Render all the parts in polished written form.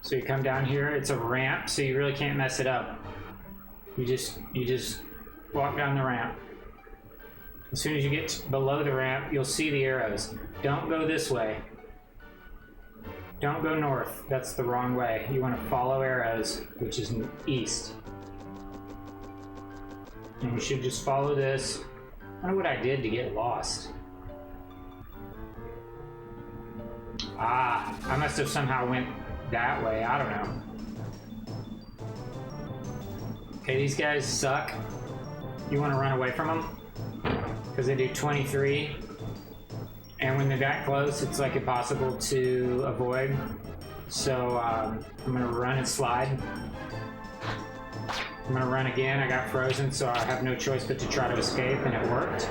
So you come down here, it's a ramp, so you really can't mess it up. You just walk down the ramp. As soon as you get below the ramp, you'll see the arrows. Don't go this way. Don't go north, that's the wrong way. You want to follow arrows, which is east. And you should just follow this. I wonder what I did to get lost. Ah, I must have somehow went that way, I don't know. Okay, these guys suck. You want to run away from them? Because they do 23. And when they're that close, it's like impossible to avoid. So I'm going to run and slide. I'm going to run again. I got frozen, so I have no choice but to try to escape, and it worked.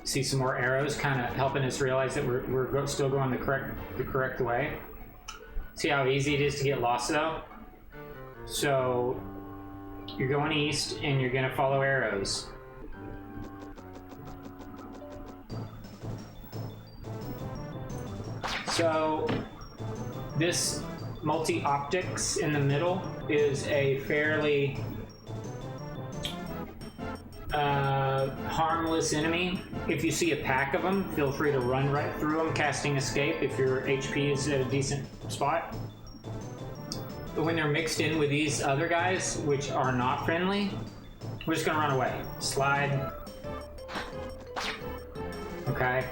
See some more arrows kind of helping us realize that we're still going the correct way. See how easy it is to get lost though? So you're going east and you're going to follow arrows. So this multi-optics in the middle is a fairly harmless enemy. If you see a pack of them, feel free to run right through them, casting escape if your HP is at a decent spot. But when they're mixed in with these other guys, which are not friendly, we're just gonna run away. Slide. Okay.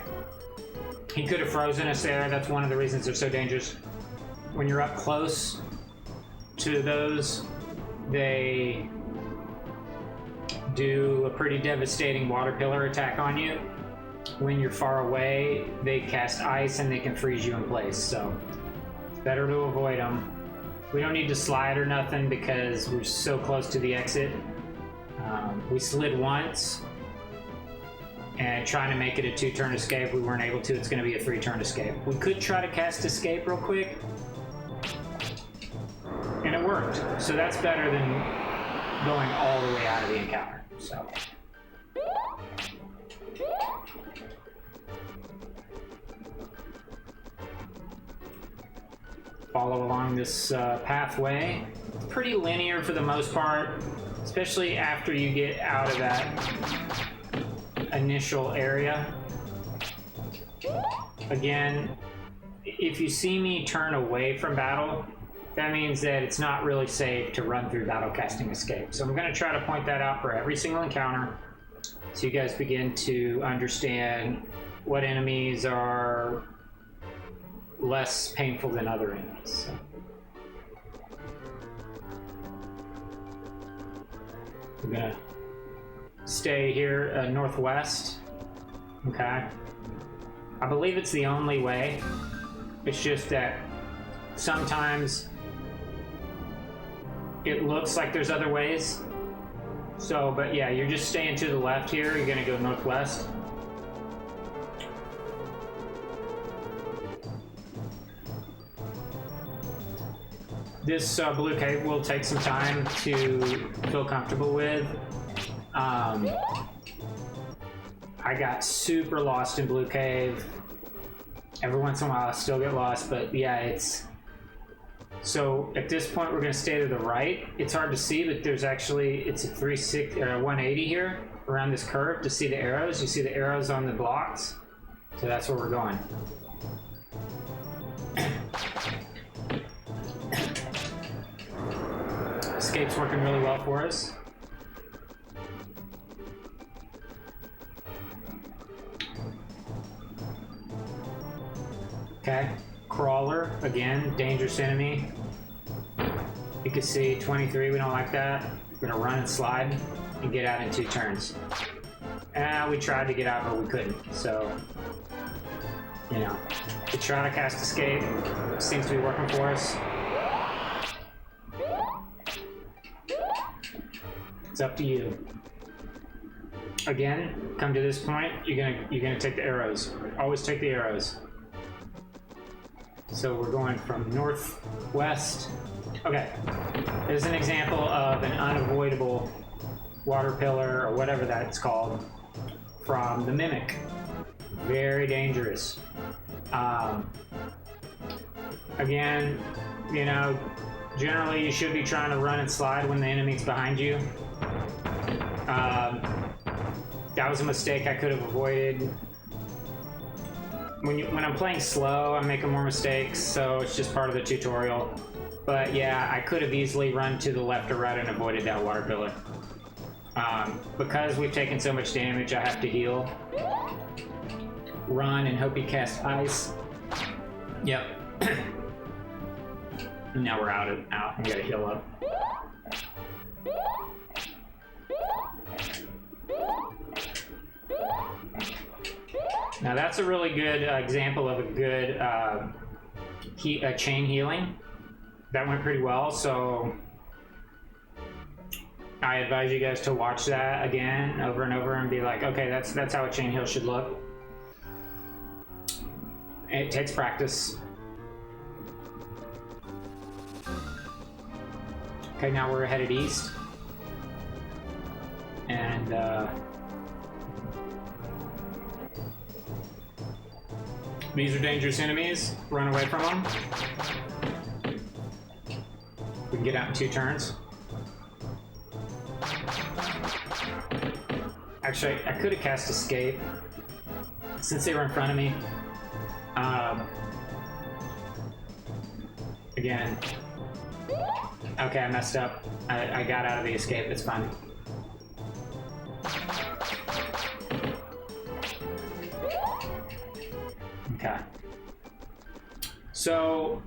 He could have frozen us there. That's one of the reasons they're so dangerous. When you're up close to those, they do a pretty devastating water pillar attack on you. When you're far away, they cast ice and they can freeze you in place, so it's better to avoid them. We don't need to slide or nothing because we're so close to the exit. We slid once and trying to make it a 2-turn escape. We weren't able to. It's going to be a 3-turn escape. We could try to cast escape real quick, and it worked. So that's better than going all the way out of the encounter. So follow along this pathway. It's pretty linear for the most part, especially after you get out of that initial area. Again, if you see me turn away from battle, that means that it's not really safe to run through battle casting escape. So I'm going to try to point that out for every single encounter so you guys begin to understand what enemies are less painful than other enemies. So. We're going to stay here northwest. Okay. I believe it's the only way. It's just that sometimes it looks like there's other ways. So, but yeah, you're just staying to the left here. You're gonna go northwest. This blue cave will take some time to feel comfortable with. I got super lost in blue cave. Every once in a while I still get lost, but yeah, it's... So at this point, we're going to stay to the right. It's hard to see, but there's actually, it's a 180 here around this curve to see the arrows. You see the arrows on the blocks. So that's where we're going. Escape's working really well for us. Okay. Crawler, again, dangerous enemy. You can see 23, we don't like that. We're gonna run and slide and get out in 2 turns. We tried to get out, but we couldn't. So, you know, we try to cast escape. Seems to be working for us. It's up to you. Again, come to this point, you're gonna take the arrows. Always take the arrows. So we're going from northwest. Okay, there's an example of an unavoidable water pillar, or whatever that's called, from the Mimic. Very dangerous. Again, you know, generally you should be trying to run and slide when the enemy's behind you. That was a mistake I could have avoided. When I'm playing slow, I'm making more mistakes, so it's just part of the tutorial. But yeah, I could have easily run to the left or right and avoided that water pillar. Because we've taken so much damage, I have to heal. Run and hope he casts ice. Yep. And now we're out. I gotta heal up. Now that's a really good example of a good chain healing. That went pretty well, so I advise you guys to watch that again over and over and be like, okay, that's how a chain heal should look. It takes practice. Okay, now we're headed east. And these are dangerous enemies. Run away from them. We can get out in 2 turns. Actually, I could have cast escape since they were in front of me. Again. Okay, I messed up. I got out of the escape. It's fine. Okay. So,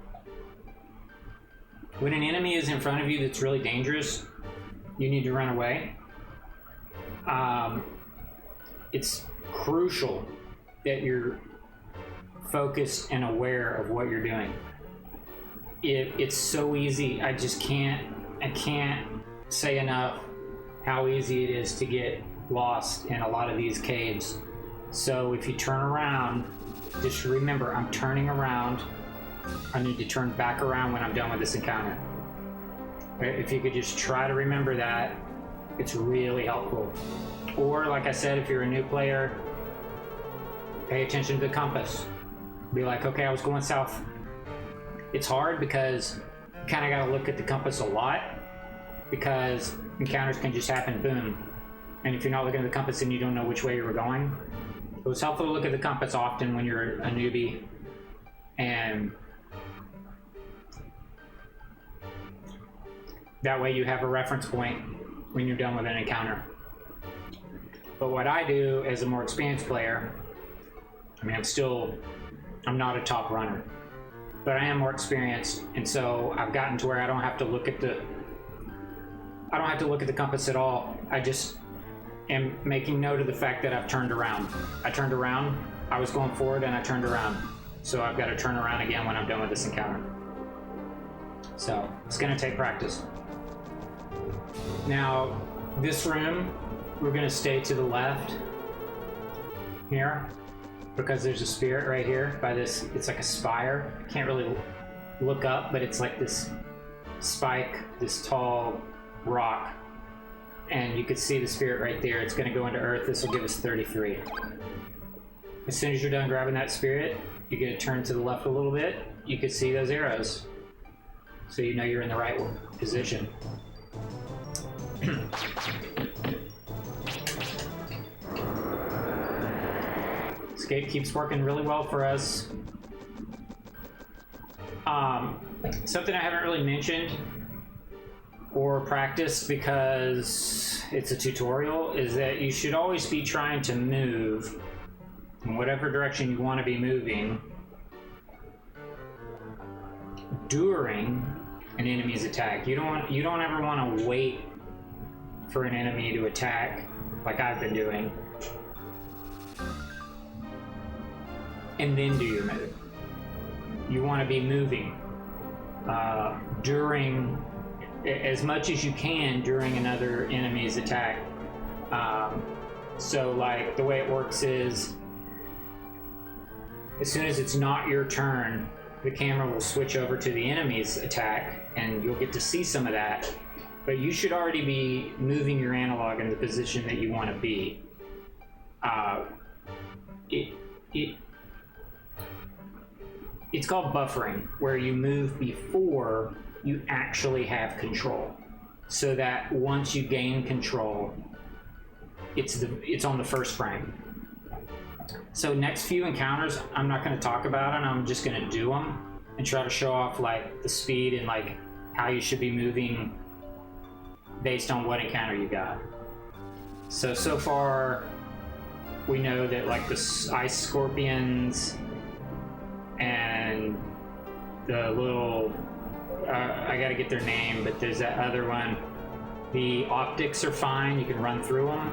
when an enemy is in front of you that's really dangerous, you need to run away. It's crucial that you're focused and aware of what you're doing. It's so easy. I can't say enough how easy it is to get lost in a lot of these caves. So if you turn around, just remember, I'm turning around. I need to turn back around when I'm done with this encounter. If you could just try to remember that, it's really helpful. Or, like I said, if you're a new player, pay attention to the compass. Be like, okay, I was going south. It's hard because you kind of got to look at the compass a lot, because encounters can just happen, boom. And if you're not looking at the compass and you don't know which way you were going, it was helpful to look at the compass often when you're a newbie. And that way you have a reference point when you're done with an encounter. But what I do as a more experienced player, I mean, I'm not a top runner, but I am more experienced, and so I've gotten to where I don't have to look at the compass at all. I just am making note of the fact that I've turned around. I turned around, I was going forward, and I turned around. So I've got to turn around again when I'm done with this encounter. So it's going to take practice. Now, this room, we're going to stay to the left here, because there's a spirit right here by this. It's like a spire. I can't really look up, but it's like this spike, this tall rock, and you can see the spirit right there. It's going to go into earth. This will give us 33. As soon as you're done grabbing that spirit, you're going to turn to the left a little bit. You can see those arrows, so you know you're in the right position. Escape keeps working really well for us. Something I haven't really mentioned or practiced because it's a tutorial is that you should always be trying to move in whatever direction you want to be moving during an enemy's attack. You don't ever want to wait for an enemy to attack like I've been doing and then do your move. You want to be moving during, as much as you can during another enemy's attack. So like the way it works is, as soon as it's not your turn, the camera will switch over to the enemy's attack, and you'll get to see some of that. But you should already be moving your analog in the position that you want to be. It's called buffering, where you move before you actually have control, so that once you gain control, it's on the first frame. So next few encounters, I'm not going to talk about them. I'm just going to do them and try to show off like the speed and like how you should be moving based on what encounter you got. So far, we know that like the ice scorpions and the little, I gotta get their name, but there's that other one. The optics are fine, you can run through them.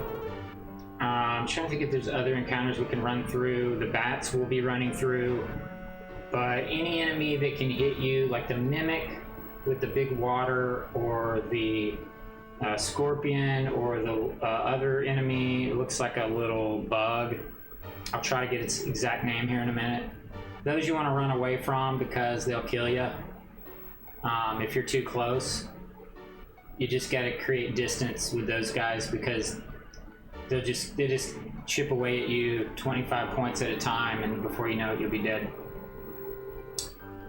I'm trying to think if there's other encounters we can run through. The bats will be running through, but any enemy that can hit you, like the mimic with the big water, or the scorpion, or the other enemy, it looks like a little bug. I'll try to get its exact name here in a minute. Those you want to run away from because they'll kill you if you're too close. You just got to create distance with those guys because they just chip away at you 25 points at a time, and before you know it, you'll be dead.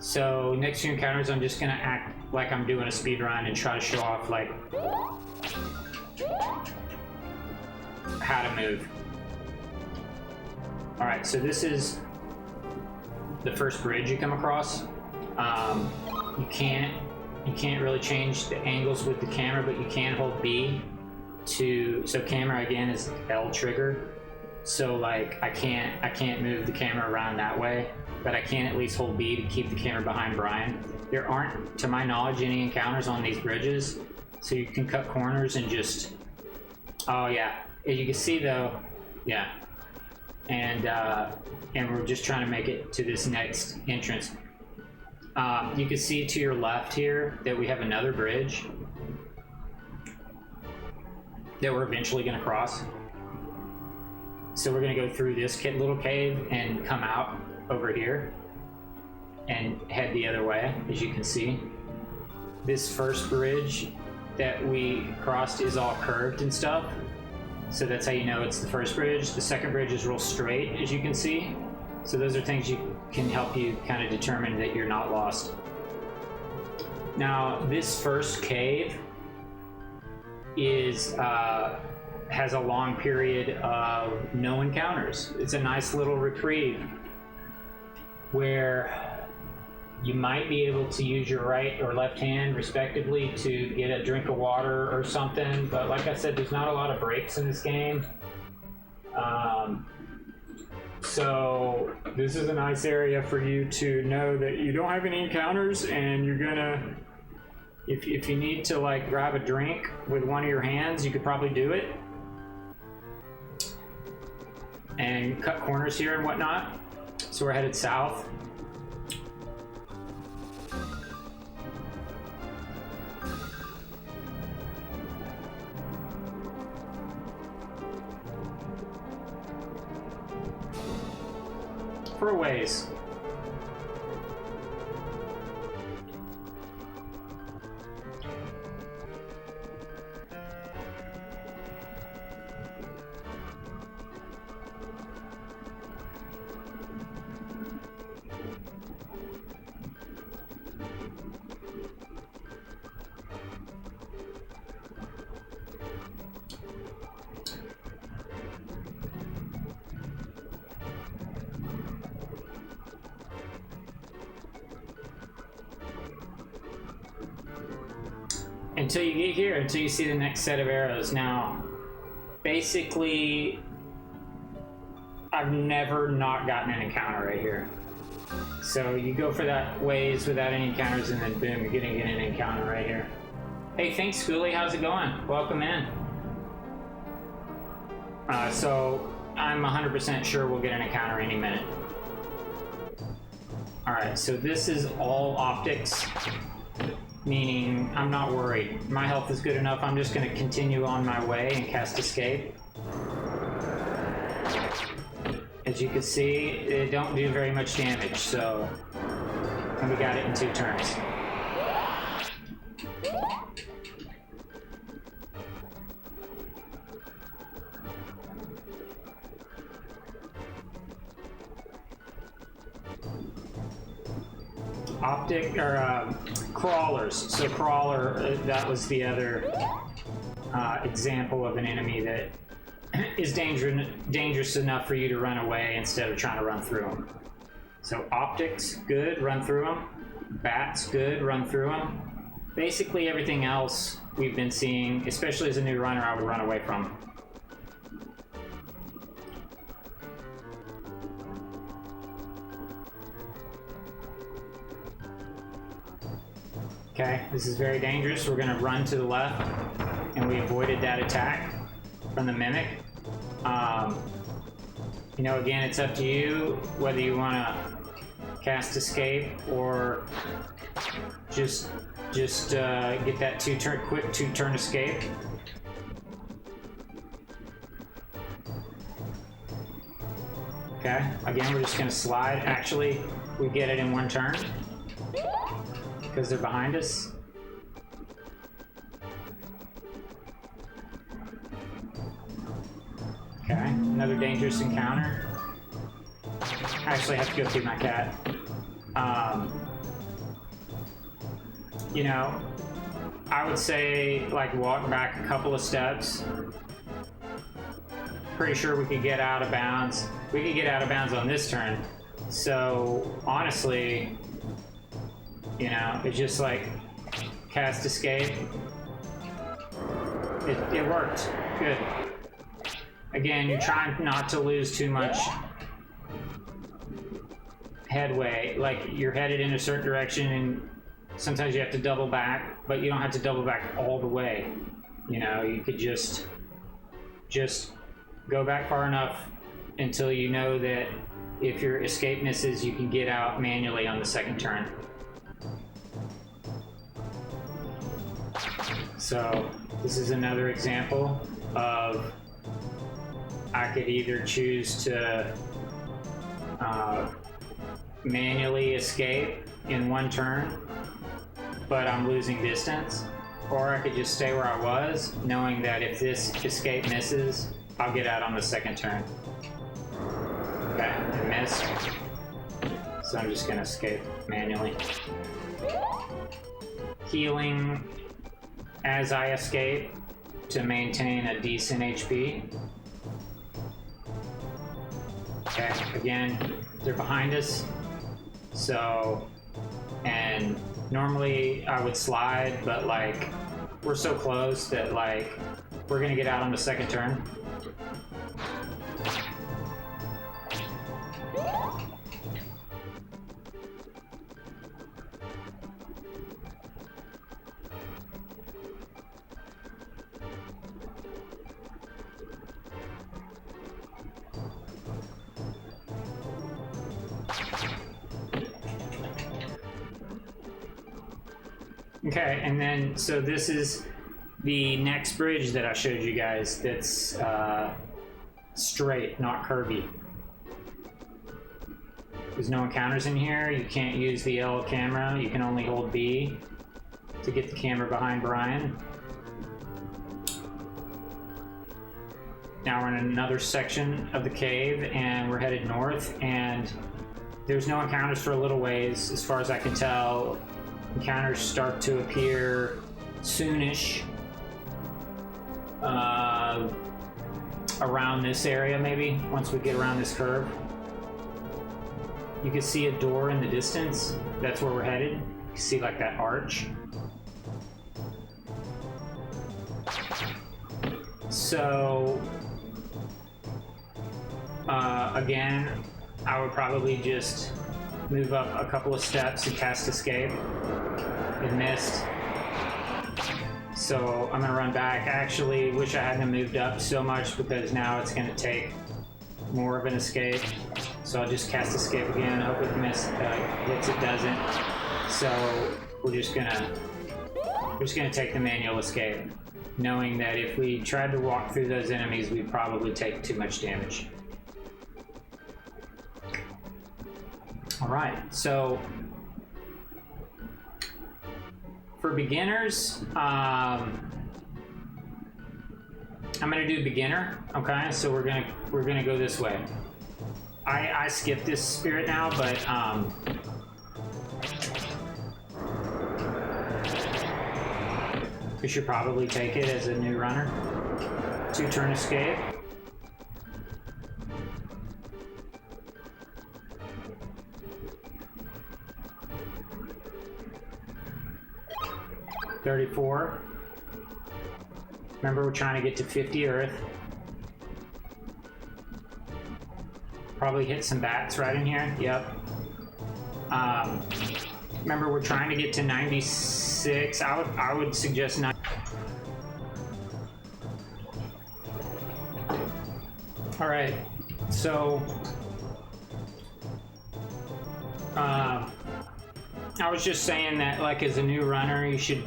So next few encounters, I'm just gonna act like I'm doing a speed run and try to show off like how to move. All right, so this is the first bridge you come across. You can't really change the angles with the camera, but you can hold B to, so camera again is L trigger. So like I can't move the camera around that way, but I can at least hold B to keep the camera behind Brian. There aren't, to my knowledge, any encounters on these bridges, so you can cut corners and just, oh yeah, you can see though, yeah. And we're just trying to make it to this next entrance. You can see to your left here that we have another bridge that we're eventually going to cross. So we're going to go through this little cave and come out over here and head the other way, as you can see. This first bridge that we crossed is all curved and stuff, so that's how you know it's the first bridge. The second bridge is real straight, as you can see. So those are things you can help you kind of determine that you're not lost. Now, this first cave is has a long period of no encounters. It's a nice little reprieve where you might be able to use your right or left hand respectively to get a drink of water or something, but like I said, there's not a lot of breaks in this game. So this is a nice area for you to know that you don't have any encounters, and you're gonna, if you need to like grab a drink with one of your hands, you could probably do it and cut corners here and whatnot. So we're headed south. For a ways. Until you get here, until you see the next set of arrows. Now, basically, I've never not gotten an encounter right here. So you go for that ways without any encounters, and then boom, you're gonna get an encounter right here. Hey, thanks, Schoolie. How's it going? Welcome in. So I'm 100% sure we'll get an encounter any minute. All right, so this is all optics, meaning I'm not worried. My health is good enough. I'm just going to continue on my way and cast escape. as you can see, they don't do very much damage, so... And we got it in 2 turns. Optic, or crawlers. So crawler, that was the other example of an enemy that is dangerous enough for you to run away instead of trying to run through them. So optics, good, run through them. Bats, good, run through them. Basically everything else we've been seeing, especially as a new runner, I would run away from. Okay, this is very dangerous. We're gonna run to the left, and we avoided that attack from the Mimic. You know, again, it's up to you whether you wanna cast Escape or just get that quick two-turn escape. Okay, again, we're just gonna slide. Actually, we get it in 1 turn because they're behind us. Okay, another dangerous encounter. I actually have to go feed my cat. You know, I would say, like, walk back a couple of steps. Pretty sure we could get out of bounds. We could get out of bounds on this turn. So, honestly, you know, it's just like cast escape. It worked. Good. Again, you're trying not to lose too much headway. Like, you're headed in a certain direction and sometimes you have to double back, but you don't have to double back all the way. You know, you could just go back far enough until you know that if your escape misses, you can get out manually on the 2nd turn. So this is another example of I could either choose to manually escape in 1 turn, but I'm losing distance, or I could just stay where I was, knowing that if this escape misses, I'll get out on the 2nd turn. Okay, I missed. So I'm just gonna escape manually. Healing as I escape to maintain a decent HP. Okay, again, they're behind us. So, and normally I would slide, but like, we're so close that like, we're gonna get out on the 2nd turn. Okay, and then, so this is the next bridge that I showed you guys that's straight, not curvy. There's no encounters in here. You can't use the L camera. You can only hold B to get the camera behind Brian. Now we're in another section of the cave and we're headed north, and there's no encounters for a little ways as far as I can tell. Encounters start to appear soonish, around this area maybe, once we get around this curve. You can see a door in the distance. That's where we're headed. You can see like that arch. So, again, I would probably just move up a couple of steps and cast escape. It missed. So I'm gonna run back. I actually wish I hadn't moved up so much because now it's gonna take more of an escape. So I'll just cast escape again. Hope it hits. It doesn't. So we're just gonna take the manual escape, knowing that if we tried to walk through those enemies, we'd probably take too much damage. All right, so for beginners, I'm gonna do beginner. Okay, so we're gonna go this way. I skipped this spirit now, but we should probably take it as a new runner. 2-turn escape. $34. Remember, we're trying to get to 50 Earth. Probably hit some bats right in here. Yep. Remember, we're trying to get to 96. I would suggest 9. All right. So, I was just saying that, like, as a new runner, you should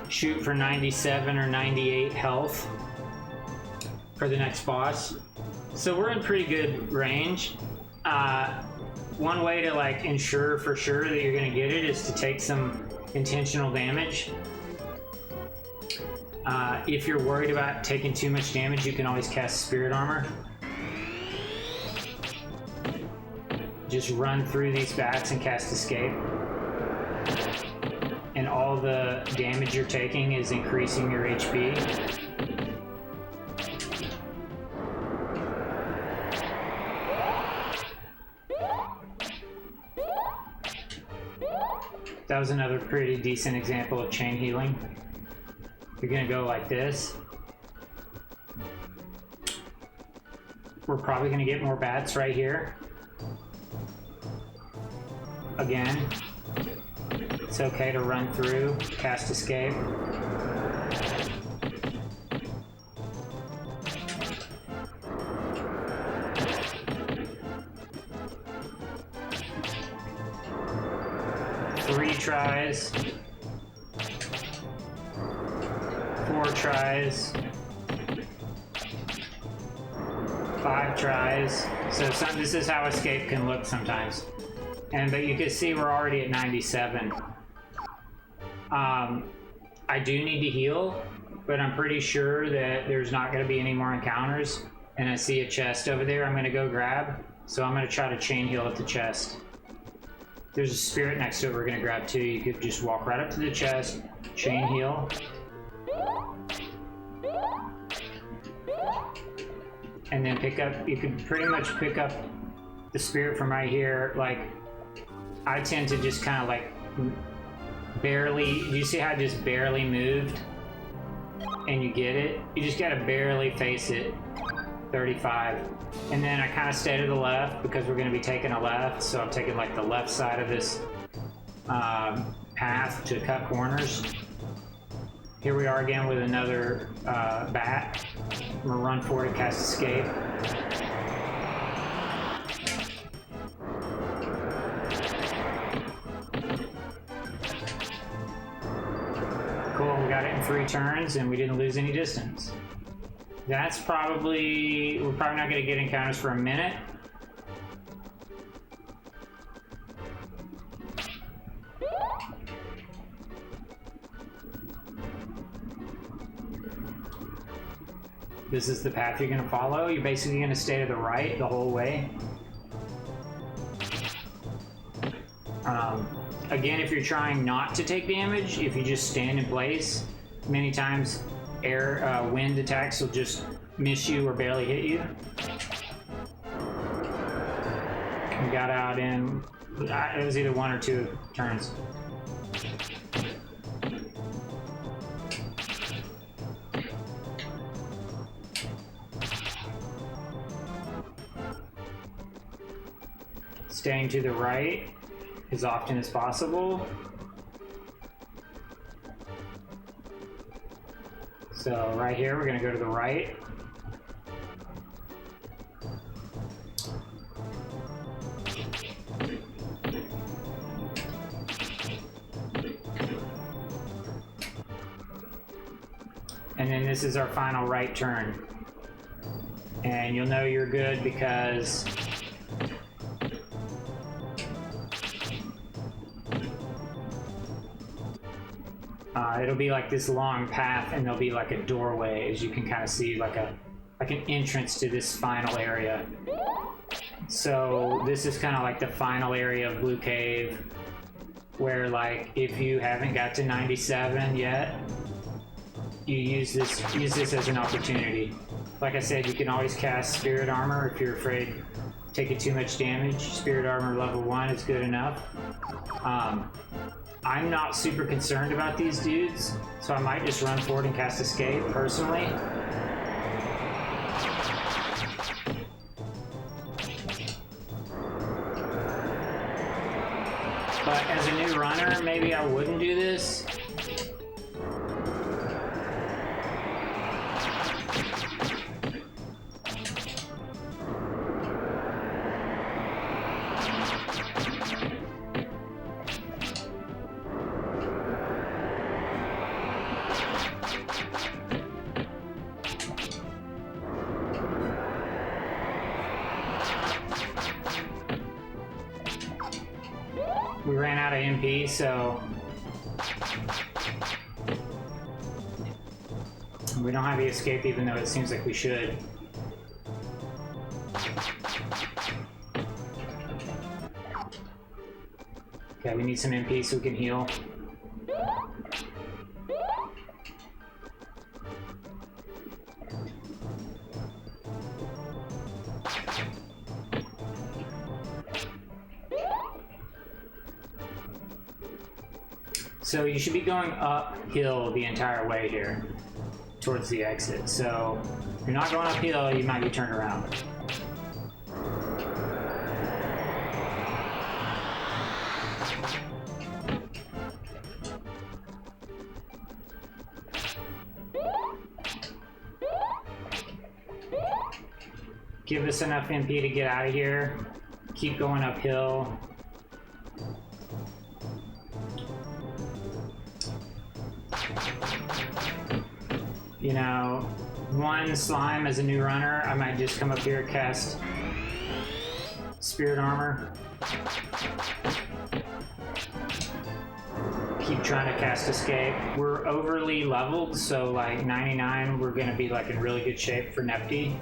shoot for 97 or 98 health for the next boss. So we're in pretty good range. One way to like ensure for sure that you're gonna get it is to take some intentional damage. If you're worried about taking too much damage, you can always cast Spirit Armor. Just run through these bats and cast Escape. And all the damage you're taking is increasing your HP. That was another pretty decent example of chain healing. You're gonna go like this. We're probably gonna get more bats right here. Again, it's okay to run through, cast Escape. Three tries. 4 tries. 5 tries. So this is how Escape can look sometimes. But you can see we're already at 97. I do need to heal, but I'm pretty sure that there's not going to be any more encounters. And I see a chest over there I'm going to go grab. So I'm going to try to chain heal at the chest. There's a spirit next to it we're going to grab too. You could just walk right up to the chest, chain heal. And then pick up, you could pretty much pick up the spirit from right here. Like, I tend to just kind of like barely, you see how I just barely moved and you get it? You just gotta barely face it. 35. And then I kind of stay to the left because we're gonna be taking a left. So I'm taking like the left side of this path to cut corners. Here we are again with another bat. I'm gonna run forward and cast Escape. Cool, we got it in 3 turns and we didn't lose any distance. That's probably, we're probably not gonna get encounters for a minute. This is the path you're gonna follow. You're basically gonna stay to the right the whole way. Again, if you're trying not to take damage, if you just stand in place, many times wind attacks will just miss you or barely hit you. We got out in, it was either 1 or 2 turns. Staying to the right as often as possible. So right here, we're gonna go to the right. And then this is our final right turn. And you'll know you're good because It'll be like this long path, and there'll be like a doorway, as you can kind of see, like an entrance to this final area. So this is kind of like the final area of Blue Cave, where like if you haven't got to 97 yet, you use this as an opportunity. Like I said, you can always cast Spirit Armor if you're afraid taking too much damage. Spirit Armor level 1 is good enough. I'm not super concerned about these dudes, so I might just run forward and cast Escape, personally. But as a new runner, maybe I wouldn't do this. We ran out of MP, so we don't have the escape, even though it seems like we should. Okay, we need some MP so we can heal. So you should be going uphill the entire way here, towards the exit. So if you're not going uphill, you might be turned around. Give us enough MP to get out of here. Keep going uphill. You know, one slime as a new runner, I might just come up here, cast Spirit Armor. Keep trying to cast Escape. We're overly leveled, so like 99, we're gonna be like in really good shape for Nepti.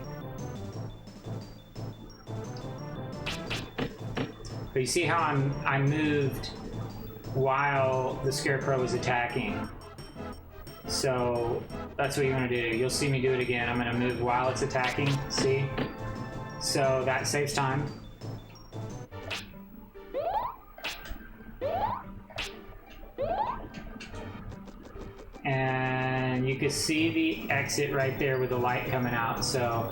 But you see how I moved while the Scarecrow was attacking. So that's what you're gonna do. You'll see me do it again. I'm gonna move while it's attacking, see? So that saves time. And you can see the exit right there with the light coming out, so.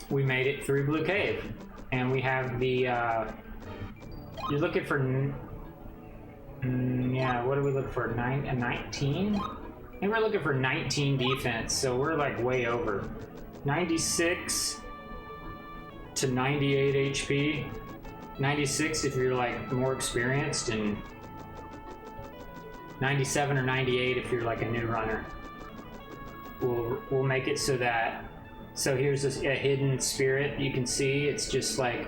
We made it through Blue Cave. And we have the, you're looking for, yeah, what do we look for? 19? I think we're looking for 19 defense, so we're like way over. 96 to 98 HP. 96 if you're like more experienced, and 97 or 98 if you're like a new runner. We'll make it so that, so here's a hidden spirit you can see. It's just like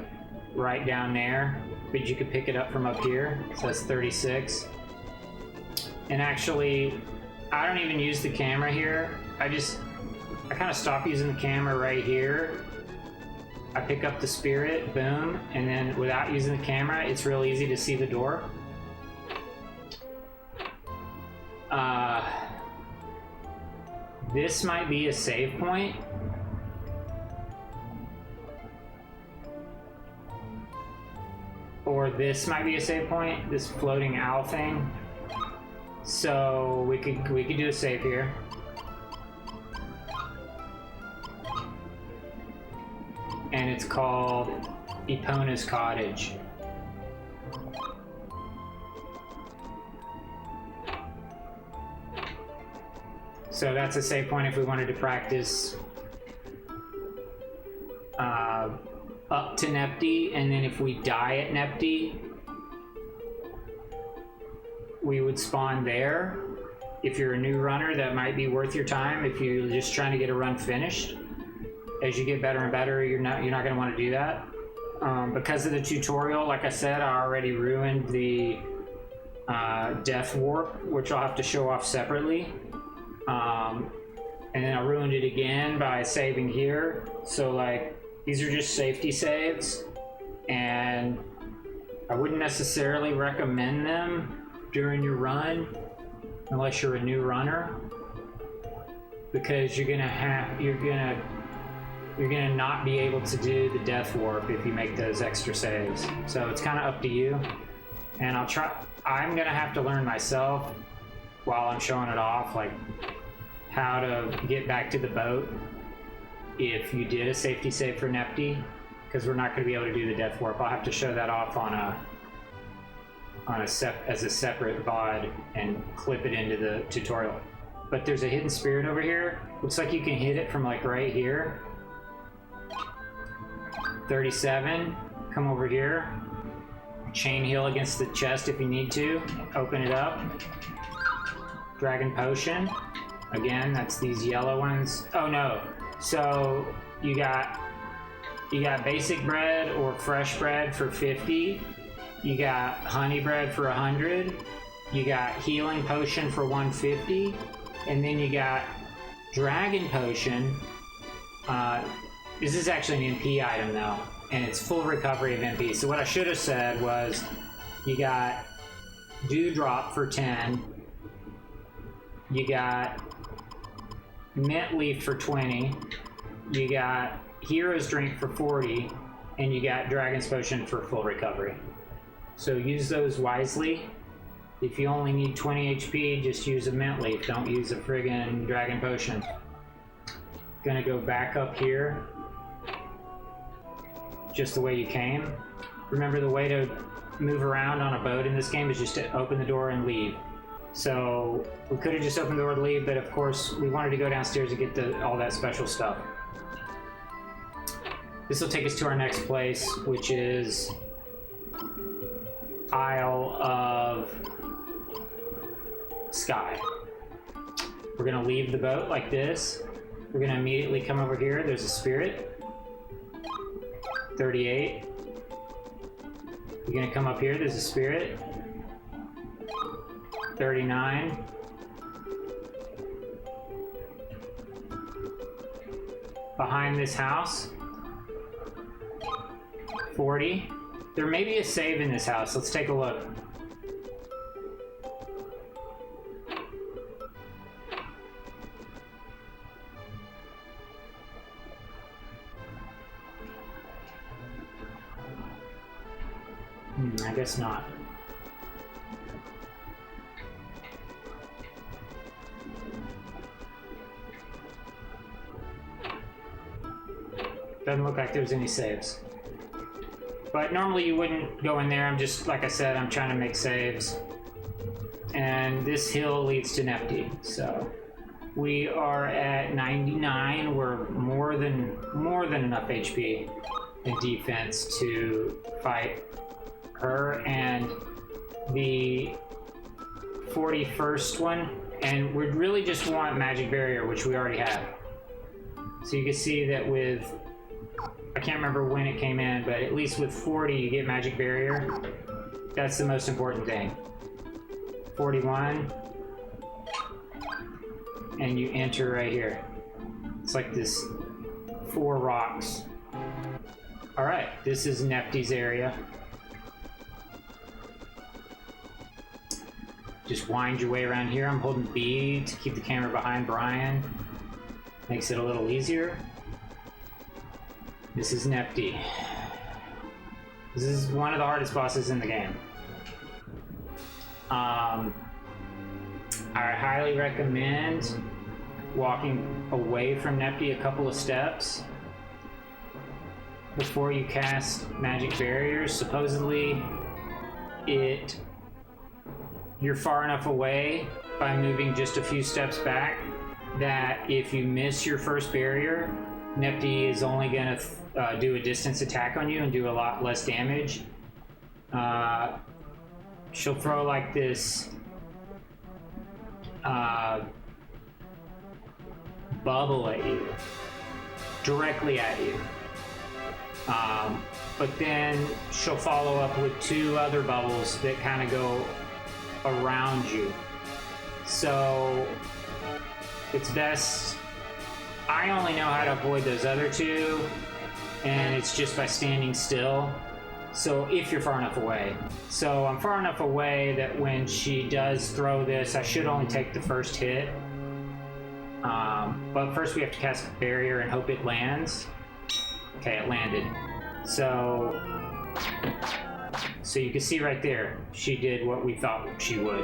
right down there, but you can pick it up from up here. So that's 36. And actually, I don't even use the camera here. I kind of stop using the camera right here. I pick up the spirit, boom, and then without using the camera, it's real easy to see the door. This might be a save point. Or this might be a save point, this floating owl thing. So we could do a save here. And it's called Epona's Cottage. So that's a save point if we wanted to practice up to Nepti, and then if we die at Nepti, we would spawn there. If you're a new runner, that might be worth your time. If you're just trying to get a run finished, as you get better and better, you're not going to want to do that. Because of the tutorial, like I said, I already ruined the death warp, which I'll have to show off separately. And then I ruined it again by saving here. So like, these are just safety saves, and I wouldn't necessarily recommend them during your run unless you're a new runner, because you're gonna not be able to do the death warp if you make those extra saves. So it's kind of up to you. And I'm gonna have to learn myself while I'm showing it off, like how to get back to the boat if you did a safety save for Nepti, because we're not gonna be able to do the death warp. I'll have to show that off as a separate VOD and clip it into the tutorial. But there's a hidden spirit over here. Looks like you can hit it from like right here. 37, come over here. Chain heal against the chest if you need to. Open it up. Dragon potion. Again, that's these yellow ones. Oh no. So you got basic bread or fresh bread for 50. You got honey bread for 100. You got healing potion for 150. And then you got dragon potion. This is actually an MP item though, and it's full recovery of MP. So what I should have said was, you got dewdrop for 10. You got mint leaf for 20. You got hero's drink for 40, and you got dragon's potion for full recovery. So use those wisely. If you only need 20 HP, just use a mint leaf. Don't use a friggin' dragon potion. Gonna go back up here, just the way you came. Remember, the way to move around on a boat in this game is just to open the door and leave. So we could have just opened the door to leave, but of course we wanted to go downstairs to get all that special stuff. This will take us to our next place, which is Isle of Sky. We're gonna leave the boat like this. We're gonna immediately come over here. There's a spirit. 38. You're gonna come up here. There's a spirit. 39. Behind this house. 40. There may be a save in this house. Let's take a look. I guess not. Doesn't look like there's any saves. But normally you wouldn't go in there. I'm just, like I said, I'm trying to make saves. And this hill leads to Nepti. So we are at 99. We're more than enough HP and defense to fight her and the 41st one. And we really just want magic barrier, which we already have. So you can see that with, I can't remember when it came in, but at least with 40 you get magic barrier. That's the most important thing. 41, and you enter right here. It's like this 4 rocks. All right, this is Nepti's area. Just wind your way around here. I'm holding B to keep the camera behind Brian. Makes it a little easier. This is Nepti. This is one of the hardest bosses in the game. I highly recommend walking away from Nepti a couple of steps before you cast magic barriers. Supposedly, you're far enough away by moving just a few steps back that if you miss your first barrier, Nepti is only going to do a distance attack on you and do a lot less damage. She'll throw like this bubble at you, directly at you. but then she'll follow up with 2 other bubbles that kind of go around you. So it's best, I only know how to avoid those other 2, and it's just by standing still. So if you're far enough away. So I'm far enough away that when she does throw this, I should only take the first hit. But first we have to cast a barrier and hope it lands. Okay, it landed. So you can see right there, she did what we thought she would.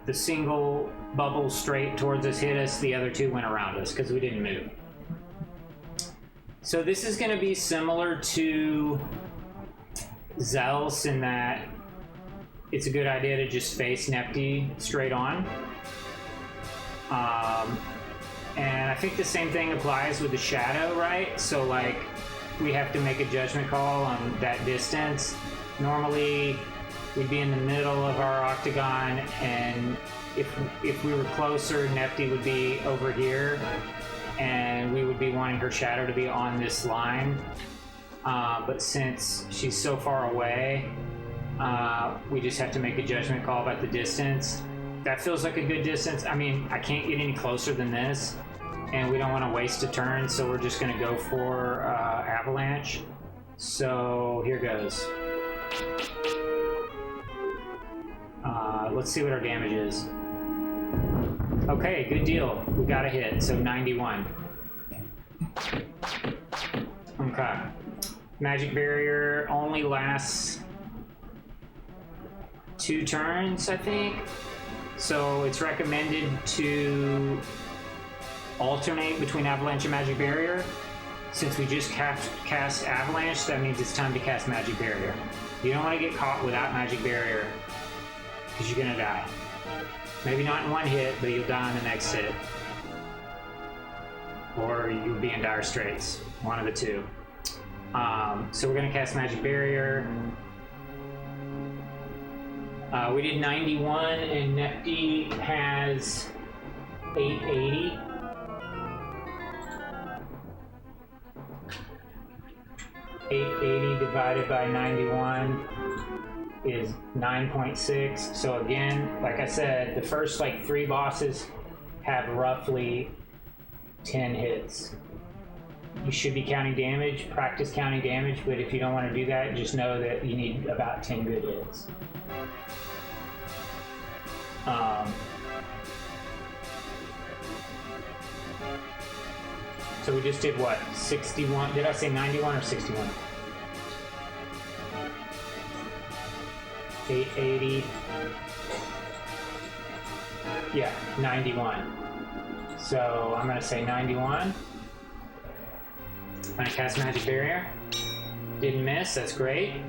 The single bubble straight towards us hit us, the other 2 went around us because we didn't move. So this is going to be similar to Zelse in that it's a good idea to just face Nepti straight on. And I think the same thing applies with the shadow, right? So like we have to make a judgment call on that distance. Normally we'd be in the middle of our octagon, and if we were closer, Nepti would be over here, and we would be wanting her shadow to be on this line. But since she's so far away, we just have to make a judgment call about the distance. That feels like a good distance. I mean, I can't get any closer than this, and we don't want to waste a turn, so we're just going to go for Avalanche. So here goes. Let's see what our damage is. Okay, good deal. We got a hit, so 91. Okay. Magic Barrier only lasts 2 turns, I think. So it's recommended to alternate between Avalanche and Magic Barrier. Since we just cast Avalanche, that means it's time to cast Magic Barrier. You don't want to get caught without Magic Barrier, because you're going to die. Maybe not in one hit, but you'll die on the next hit. Or you'll be in dire straits. One of the 2. So we're going to cast Magic Barrier. We did 91, and Nepti has 880. Divided by 91 is 9.6. So again, like I said, the first like 3 bosses have roughly 10 hits. You should be counting damage, practice counting damage, but if you don't want to do that, just know that you need about 10 good hits. So we just did what? 61? Did I say 91 or 61? 880. Yeah, 91. So I'm gonna say 91. I'm gonna cast Magic Barrier. Didn't miss, that's great.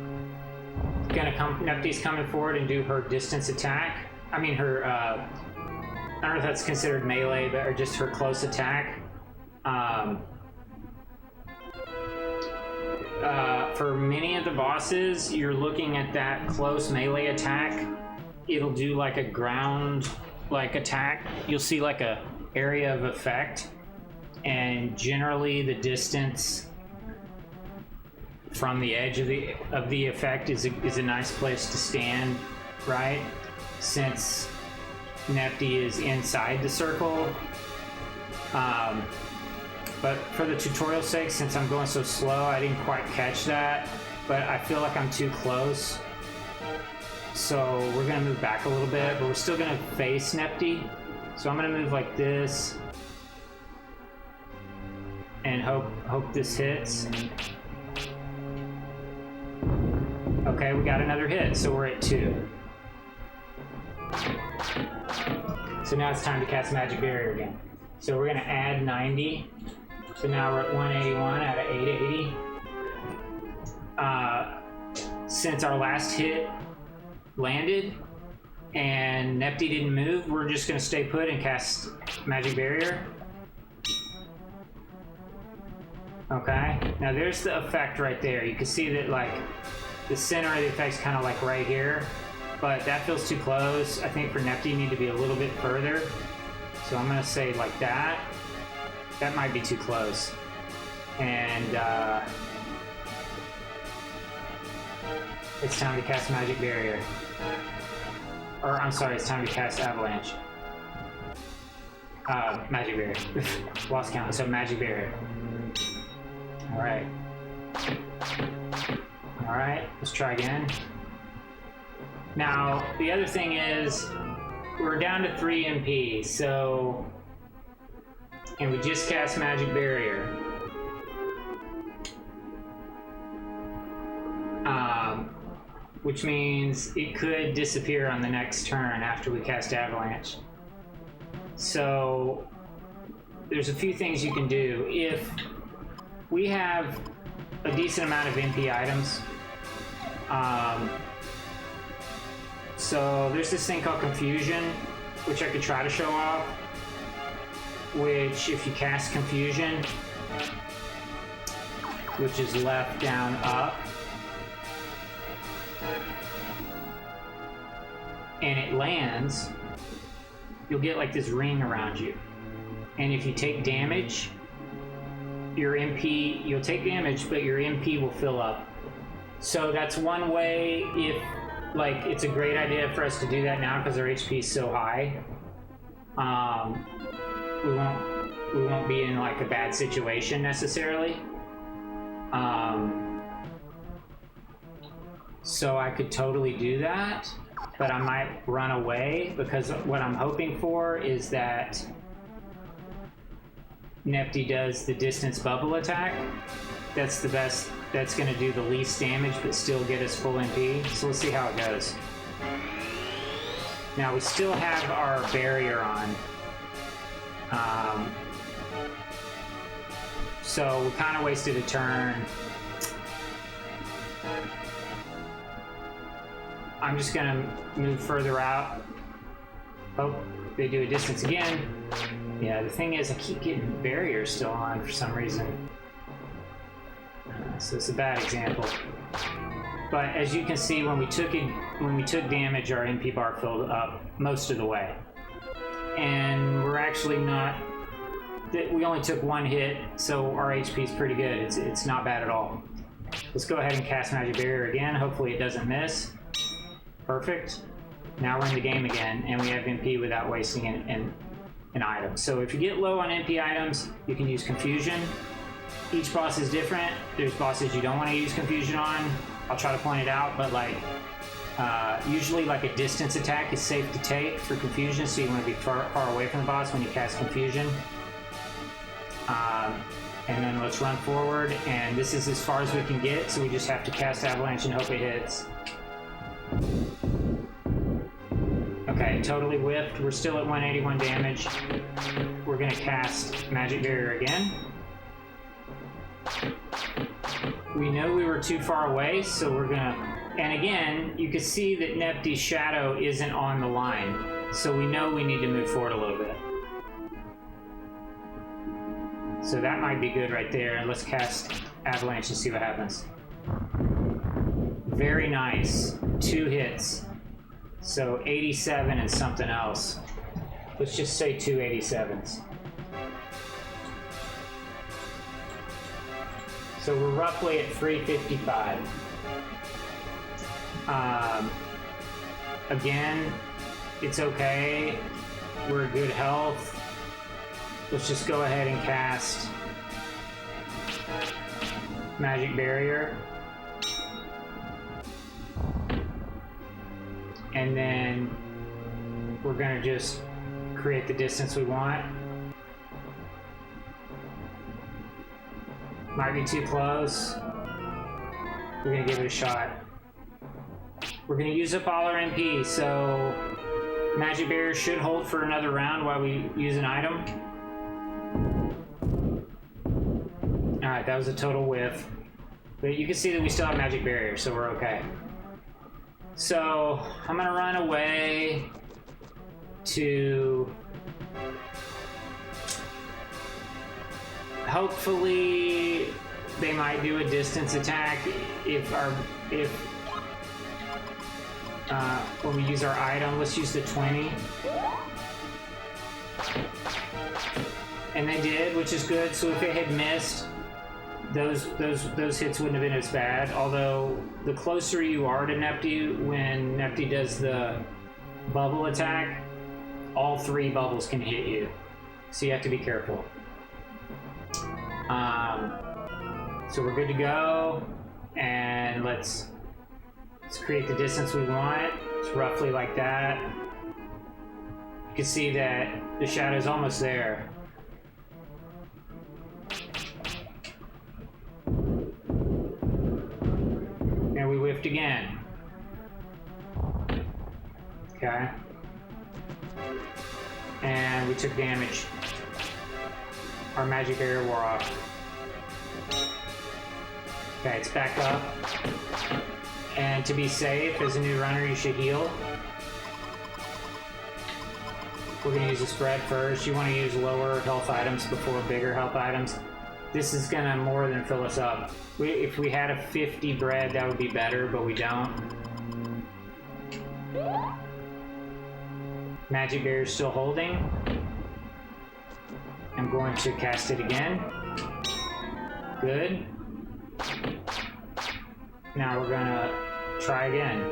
Nepti's coming forward and do her distance attack. I mean her, I don't know if that's considered melee, but or just her close attack. For many of the bosses, you're looking at that close melee attack. It'll do like a ground like attack. You'll see like a area of effect, and generally the distance from the edge of the effect is a nice place to stand, right? Since Nepti is inside the circle. But for the tutorial's sake, since I'm going so slow, I didn't quite catch that, but I feel like I'm too close. So we're gonna move back a little bit, but we're still gonna face Nepti. So I'm gonna move like this and hope this hits. Okay, we got another hit, so we're at 2. So now it's time to cast Magic Barrier again. So we're gonna add 90. So now we're at 181 out of 880. Since our last hit landed and Nepti didn't move, we're just gonna stay put and cast Magic Barrier. Okay, now there's the effect right there. You can see that like the center of the effect's kind of like right here, but that feels too close. I think for Nepti you need to be a little bit further. So I'm gonna say like that. That might be too close. And it's time to cast Magic Barrier. Or, I'm sorry, it's time to cast Avalanche. Magic Barrier. Lost count, so Magic Barrier. Alright. Alright, let's try again. Now, the other thing is, we're down to 3 MP, so... And we just cast Magic Barrier. Which means it could disappear on the next turn after we cast Avalanche. So there's a few things you can do. If we have a decent amount of MP items, so there's this thing called Confusion, which I could try to show off, which if you cast Confusion, which is left, down, up, and it lands, you'll get like this ring around you. And if you take damage, your MP, you'll take damage, but your MP will fill up. So that's one way. If, like, it's a great idea for us to do that now because our HP is so high. We won't be in like a bad situation necessarily. So I could totally do that, but I might run away because what I'm hoping for is that Nefty does the distance bubble attack. That's the best, that's gonna do the least damage but still get us full MP. So let's see how it goes. Now we still have our barrier on. So we kind of wasted a turn. I'm just gonna move further out. Oh, they do a distance again. Yeah, the thing is I keep getting barriers still on for some reason. So it's a bad example. But as you can see, when we took damage, our MP bar filled up most of the way. And we're actually not, we only took 1 hit, so our HP is pretty good. It's not bad at all. Let's go ahead and cast Magic Barrier again. Hopefully it doesn't miss. Perfect. Now we're in the game again, and we have MP without wasting an item. So if you get low on MP items, you can use Confusion. Each boss is different. There's bosses you don't want to use Confusion on. I'll try to point it out, but like usually like a distance attack is safe to take for Confusion, so you want to be far away from the boss when you cast Confusion. And then let's run forward, and this is as far as we can get, so we just have to cast Avalanche and hope it hits. Okay, totally whiffed. We're still at 181 damage. We're gonna cast Magic Barrier again. We know we were too far away, so we're gonna... And again, you can see that Nefty's shadow isn't on the line, so we know we need to move forward a little bit. So that might be good right there. Let's cast Avalanche and see what happens. Very nice. 2 hits. So 87 and something else. Let's just say 2 87s. So we're roughly at 355. Again, it's okay. We're at good health. Let's just go ahead and cast Magic Barrier. And then we're gonna just create the distance we want. Might be too close. We're gonna give it a shot. We're gonna use up all our MP, so Magic Barrier should hold for another round while we use an item. Alright, that was a total whiff. But you can see that we still have Magic Barrier, so we're okay. So I'm gonna run away to hopefully they might do a distance attack when we use our item. Let's use the 20. And they did, which is good. So if it had missed, those hits wouldn't have been as bad. Although the closer you are to Nepti, when Nepti does the bubble attack, all 3 bubbles can hit you, so you have to be careful. So we're good to go, and let's create the distance we want. It's roughly like that. You can see that the shadow's almost there. And we whiffed again. Okay. And we took damage. Our magic barrier wore off. Okay, it's back up. And to be safe, as a new runner, you should heal. We're gonna use a spread first. You want to use lower health items before bigger health items. This is gonna more than fill us up. If we had a 50 bread, that would be better, but we don't. Magic barrier's still holding. I'm going to cast it again. Good. Now we're gonna try again.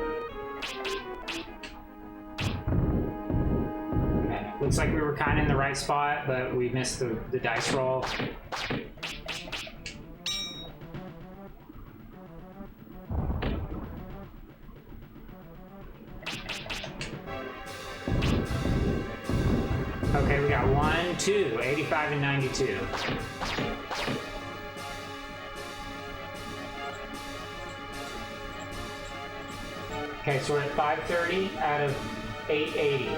Okay. Looks like we were kind of in the right spot, but we missed the dice roll. Okay, we got 1, 2, 85 and 92. Okay, so we're at 530 out of 880.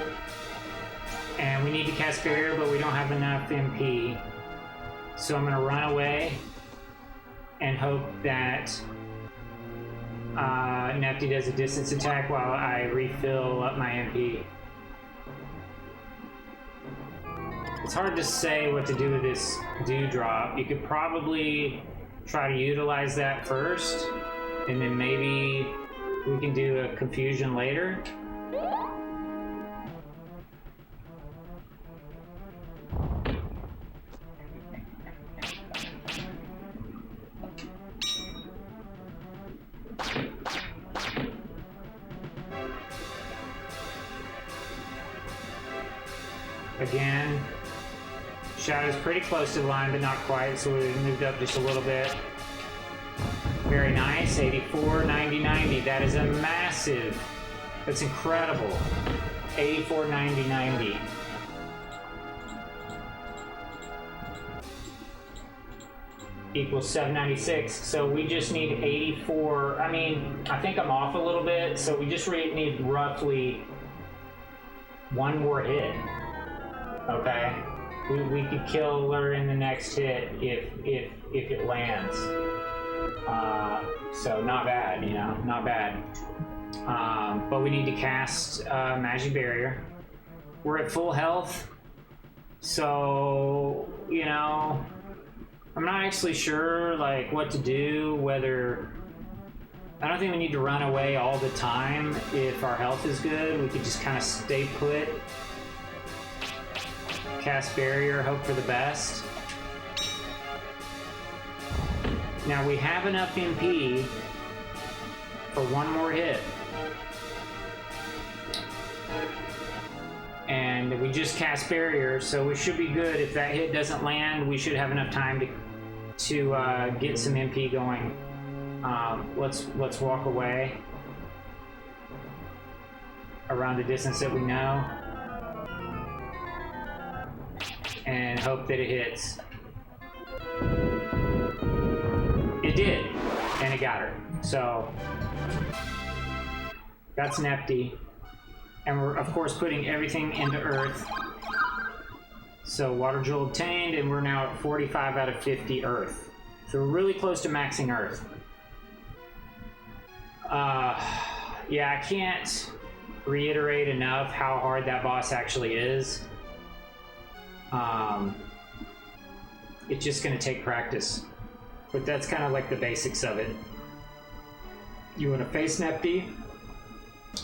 And we need to cast barrier, but we don't have enough MP. So I'm gonna run away and hope that Nepti does a distance attack while I refill up my MP. It's hard to say what to do with this dewdrop. You could probably try to utilize that first, and then maybe we can do a confusion later. Again, Shadow's pretty close to the line, but not quite, so we moved up just a little bit. Very nice, 84, 90, 90. That is a massive, that's incredible. 84, 90, 90. Equals 796, so we just need 84. I mean, I think I'm off a little bit, so we just need roughly 1 more hit. Okay? We could kill her in the next hit if it lands. So not bad, you know, not bad. But we need to cast Magic Barrier. We're at full health, so, you know, I'm not actually sure, like, what to do, whether... I don't think we need to run away all the time if our health is good. We could just kind of stay put, cast Barrier, hope for the best. Now we have enough MP for 1 more hit. And we just cast Barrier, so we should be good. If that hit doesn't land, we should have enough time to get some MP going. Let's walk away around the distance that we know and hope that it hits. It did, and it got her. So that's Nepti, and we're of course putting everything into Earth. So Water Jewel obtained, and we're now at 45 out of 50 Earth. So we're really close to maxing Earth. Yeah, I can't reiterate enough how hard that boss actually is. It's just going to take practice. But that's kind of like the basics of it. You want to face Nepti.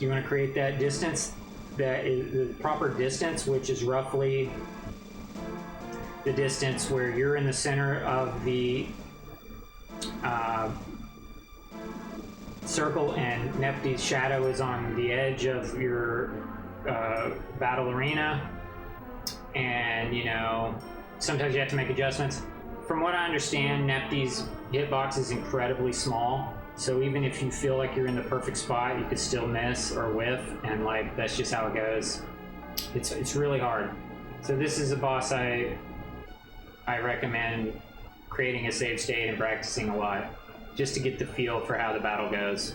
You want to create that distance, that is the proper distance, which is roughly the distance where you're in the center of the Circle, and Nepti's shadow is on the edge of your battle arena, and you know, sometimes you have to make adjustments. From what I understand, Nepti's hitbox is incredibly small, so even if you feel like you're in the perfect spot, you could still miss or whiff, and like that's just how it goes. It's really hard. So this is a boss I recommend creating a save state and practicing a lot, just to get the feel for how the battle goes.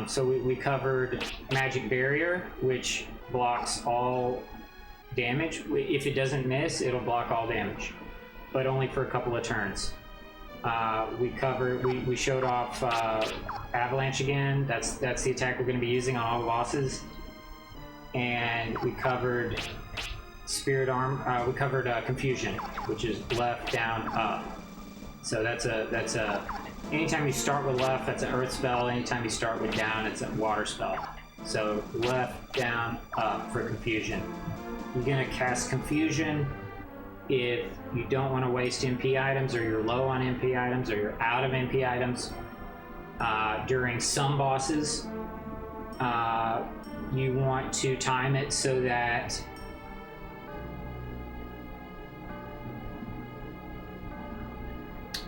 So we covered Magic Barrier, which blocks all damage. If it doesn't miss, it'll block all damage, but only for a couple of turns. We showed off Avalanche again. That's the attack we're going to be using on all the bosses. And we covered Spirit Arm. We covered Confusion, which is left, down, up. So that's a. Anytime you start with left, that's an Earth spell. Anytime you start with down, it's a Water spell. So left, down, up for Confusion. You're gonna cast Confusion if you don't want to waste MP items, or you're low on MP items, or you're out of MP items. During some bosses, you want to time it so that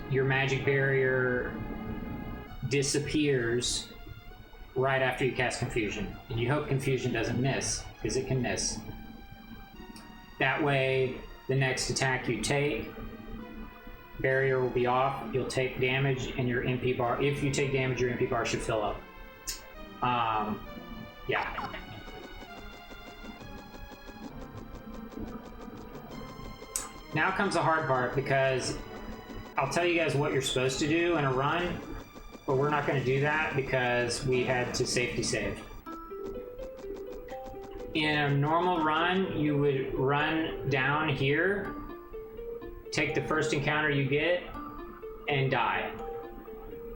your magic barrier disappears right after you cast Confusion. And you hope Confusion doesn't miss, because it can miss. That way, the next attack you take, barrier will be off, you'll take damage, and your MP bar, if you take damage, your MP bar should fill up. Yeah. Now comes the hard part, because I'll tell you guys what you're supposed to do in a run, but we're not going to do that because we had to safety save. In a normal run, you would run down here, take the first encounter you get, and die.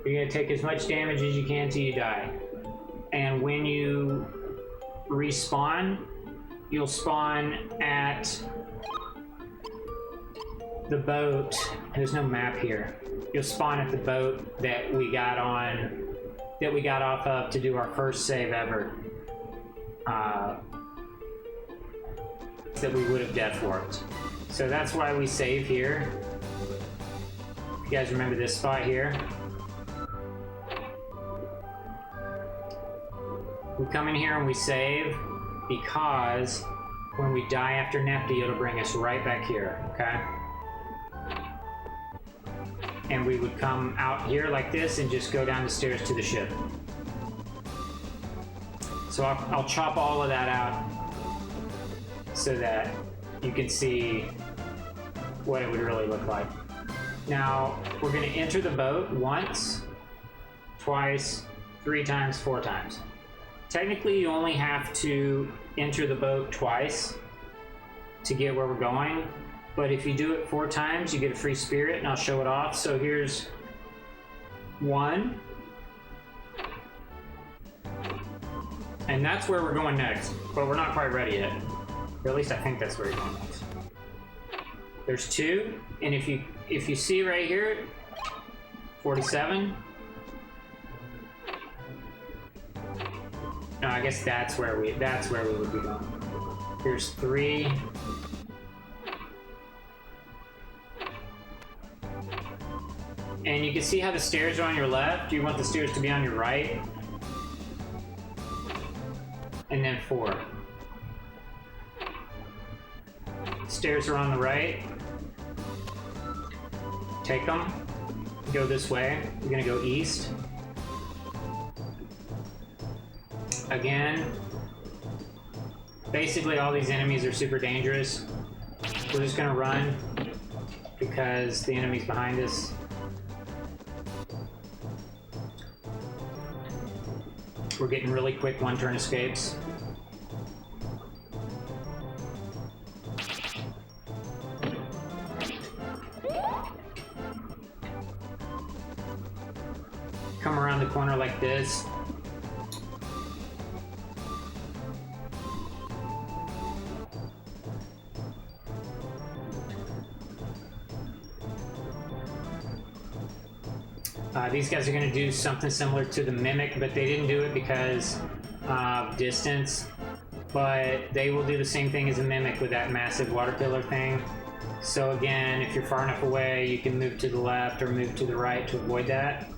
You're going to take as much damage as you can till you die. And when you respawn, you'll spawn at the boat. There's no map here. You'll spawn at the boat that we got off of to do our first save ever. That we would have death warped. So that's why we save here. You guys remember this spot here? We come in here and we save because when we die after Nepti, it'll bring us right back here, okay? And we would come out here like this and just go down the stairs to the ship. So I'll chop all of that out so that you can see what it would really look like. Now, we're gonna enter the boat once, twice, 3 times, 4 times. Technically, you only have to enter the boat twice to get where we're going. But if you do it 4 times, you get a free spirit, and I'll show it off. So here's 1. And that's where we're going next, but we're not quite ready yet. Or at least I think that's where you're going next. There's 2, and if you see right here, 47. No, I guess that's where we would be going. Here's 3. And you can see how the stairs are on your left. You want the stairs to be on your right. And then 4. Stairs are on the right. Take them. Go this way. You're gonna go east. Again. Basically, all these enemies are super dangerous. We're just gonna run because the enemy's behind us. We're getting really quick 1-turn escapes. Come around the corner like this. These guys are going to do something similar to the Mimic, but they didn't do it because of distance. But they will do the same thing as a Mimic with that massive water pillar thing. So again, if you're far enough away, you can move to the left or move to the right to avoid that.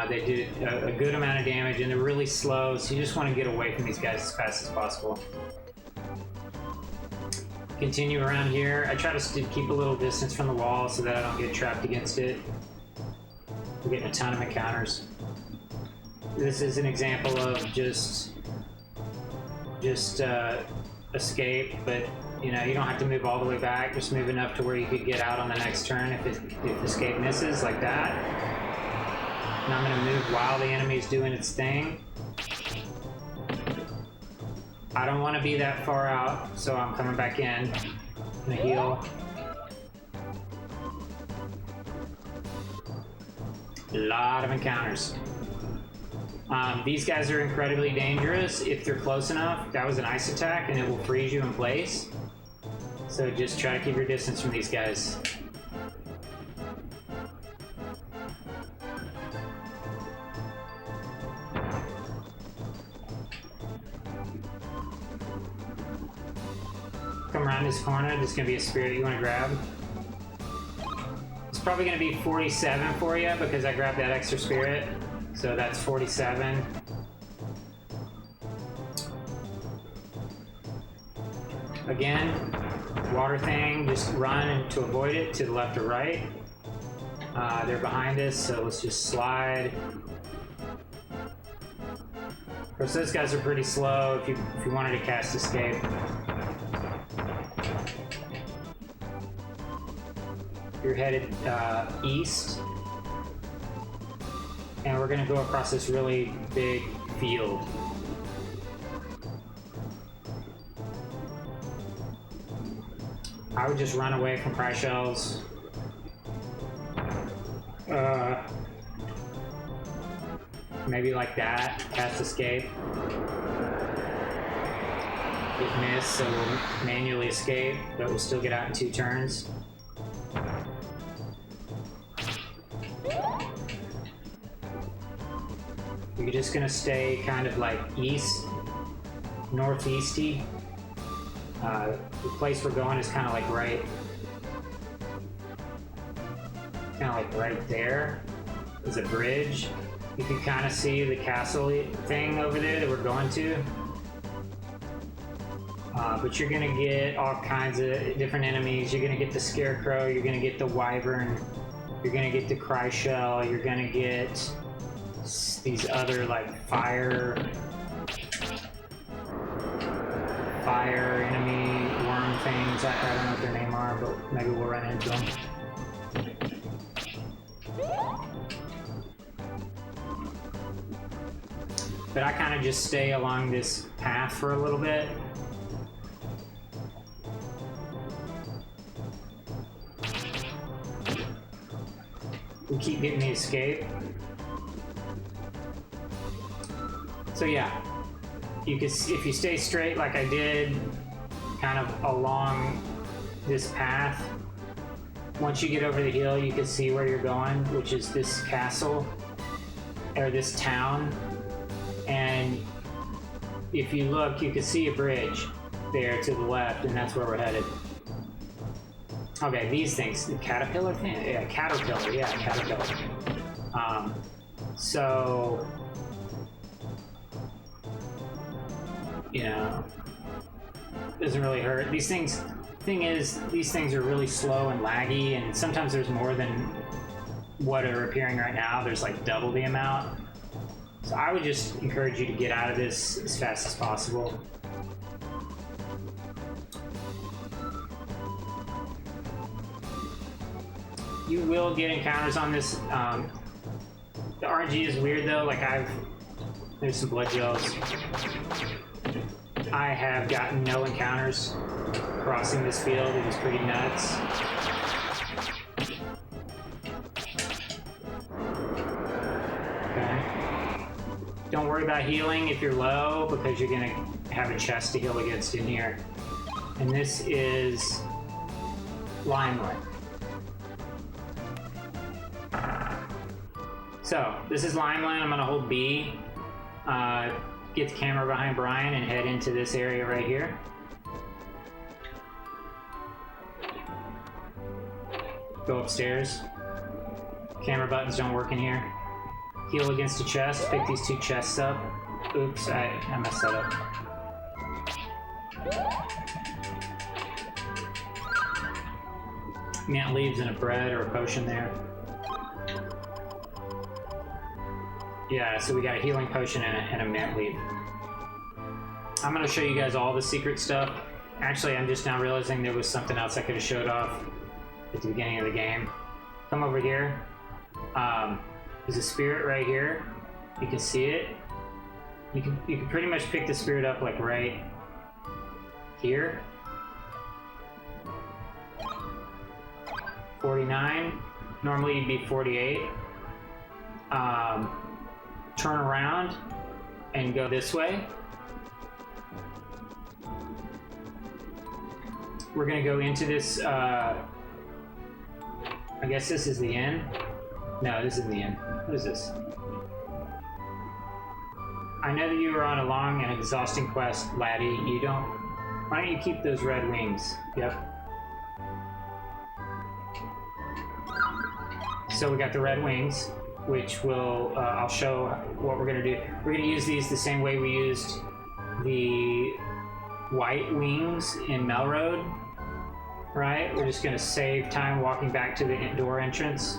They do a good amount of damage, and they're really slow, so you just want to get away from these guys as fast as possible. Continue around here. I try to keep a little distance from the wall so that I don't get trapped against it. We're getting a ton of encounters. This is an example of just escape, but you know, you don't have to move all the way back. Just move enough to where you could get out on the next turn if escape misses, like that. And I'm going to move while the enemy's doing its thing. I don't want to be that far out, so I'm coming back in. I'm going to heal. A lot of encounters. These guys are incredibly dangerous if they're close enough. That was an ice attack, and it will freeze you in place. So just try to keep your distance from these guys. Come around this corner. There's going to be a spirit you want to grab. It's probably going to be 47 for you because I grabbed that extra spirit. So that's 47. Again, water thing, just run to avoid it to the left or right. They're behind us, so let's just slide. Of course, those guys are pretty slow if you wanted to cast escape. You're headed east. And we're gonna go across this really big field. I would just run away from cry shells. Maybe like that, cast escape. It missed, so we'll manually escape, but we'll still get out in 2 turns. You're just gonna stay kind of like east, northeasty. The place we're going is kind of like right there. There's a bridge. You can kind of see the castle thing over there that we're going to. But you're gonna get all kinds of different enemies. You're gonna get the scarecrow. You're gonna get the wyvern. You're gonna get the cry shell. You're gonna get these other like fire enemy worm things. I don't know what their name are, but maybe we'll run into them. But I kind of just stay along this path for a little bit. We keep getting the escape. So yeah, you can see, if you stay straight like I did, kind of along this path, once you get over the hill, you can see where you're going, which is this castle, or this town. And if you look, you can see a bridge there to the left, and that's where we're headed. Okay, these things, the caterpillar thing? Yeah, caterpillar. So, you know, doesn't really hurt. These things are really slow and laggy, and sometimes there's more than what are appearing right now. There's like double the amount. So I would just encourage you to get out of this as fast as possible. You will get encounters on this. The RNG is weird though, like there's some blood gels. I have gotten no encounters crossing this field. It was pretty nuts. Okay. Don't worry about healing if you're low, because you're gonna have a chest to heal against in here. And this is Limelight. So, this is Limeland. I'm gonna hold B. Get the camera behind Brian and head into this area right here. Go upstairs. Camera buttons don't work in here. Heal against the chest. Pick these 2 chests up. Oops, I messed that up. Mint leaves and a bread or a potion there. Yeah, so we got a healing potion and a mint leaf. I'm gonna show you guys all the secret stuff. Actually, I'm just now realizing there was something else I could have showed off at the beginning of the game. Come over here. There's a spirit right here. You can see it. You can pretty much pick the spirit up like right here. 49. Normally you'd be 48. Turn around and go this way. We're gonna go into this, I guess this is the end. No, this isn't the end. What is this? I know that you are on a long and exhausting quest, laddie. Why don't you keep those red wings? Yep. So we got the red wings, which will, I'll show what we're gonna do. We're gonna use these the same way we used the white wings in Melroad, right? We're just gonna save time walking back to the door entrance.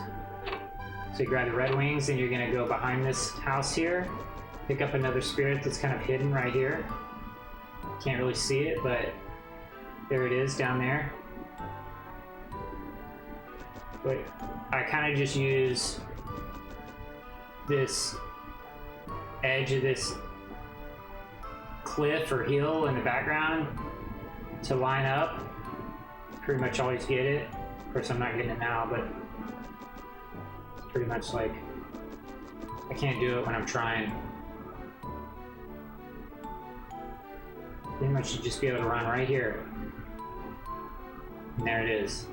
So you grab the red wings and you're gonna go behind this house here, pick up another spirit that's kind of hidden right here. Can't really see it, but there it is down there. But I kind of just use this edge of this cliff or hill in the background to line up. Pretty much always get it. Of course, I'm not getting it now, but it's pretty much like I can't do it when I'm trying. Pretty much should just be able to run right here. And there it is.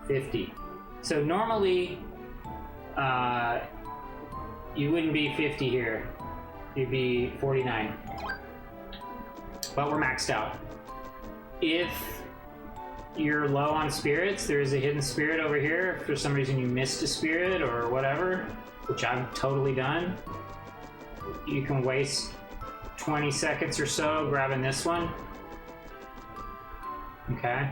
50. So normally, you wouldn't be 50 here. You'd be 49. But we're maxed out. If you're low on spirits, there is a hidden spirit over here. If for some reason you missed a spirit or whatever, which I've totally done, you can waste 20 seconds or so grabbing this one. Okay.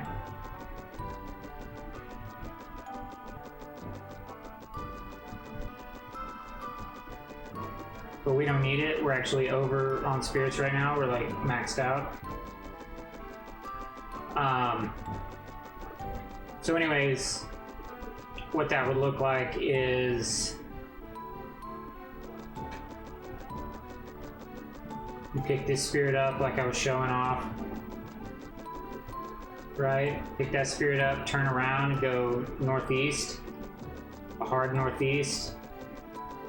But we don't need it. We're actually over on spirits right now. We're like maxed out. So anyways, what that would look like is you pick this spirit up like I was showing off, right? Pick that spirit up, turn around, go northeast, a hard northeast,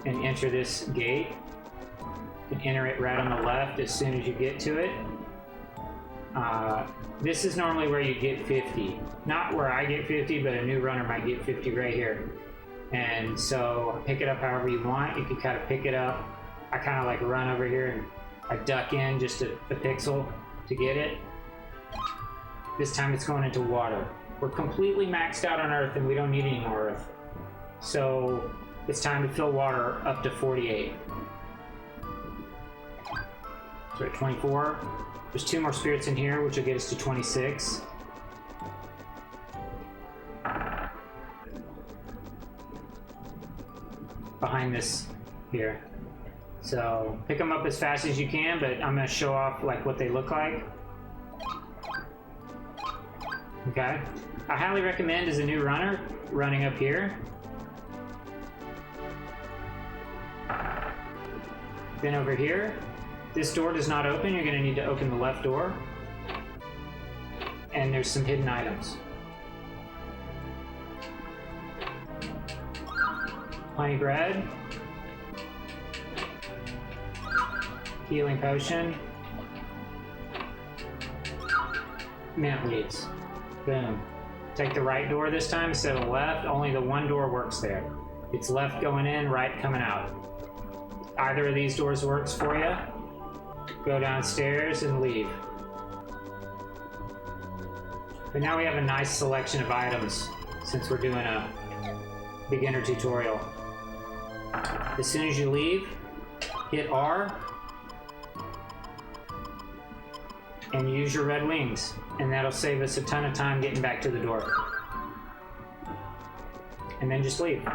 and enter this gate. You can enter it right on the left as soon as you get to it. This is normally where you get 50. Not where I get 50, but a new runner might get 50 right here. And so pick it up however you want. You can kind of pick it up. I kind of like run over here and I duck in just a pixel to get it. This time it's going into water. We're completely maxed out on Earth and we don't need any more Earth. So it's time to fill water up to 48. So at 24. There's 2 more spirits in here, which will get us to 26. Behind this here. So pick them up as fast as you can, but I'm going to show off like what they look like. Okay. I highly recommend as a new runner running up here. Then over here. This door does not open. You're going to need to open the left door. And there's some hidden items. Honey bread. Healing potion. Mint leaves. Boom. Take the right door this time instead of the left. Only the one door works there. It's left going in, right coming out. Either of these doors works for you. Go downstairs and leave. But now we have a nice selection of items since we're doing a beginner tutorial. As soon as you leave, hit R and use your red wings, and that'll save us a ton of time getting back to the door. And then just leave.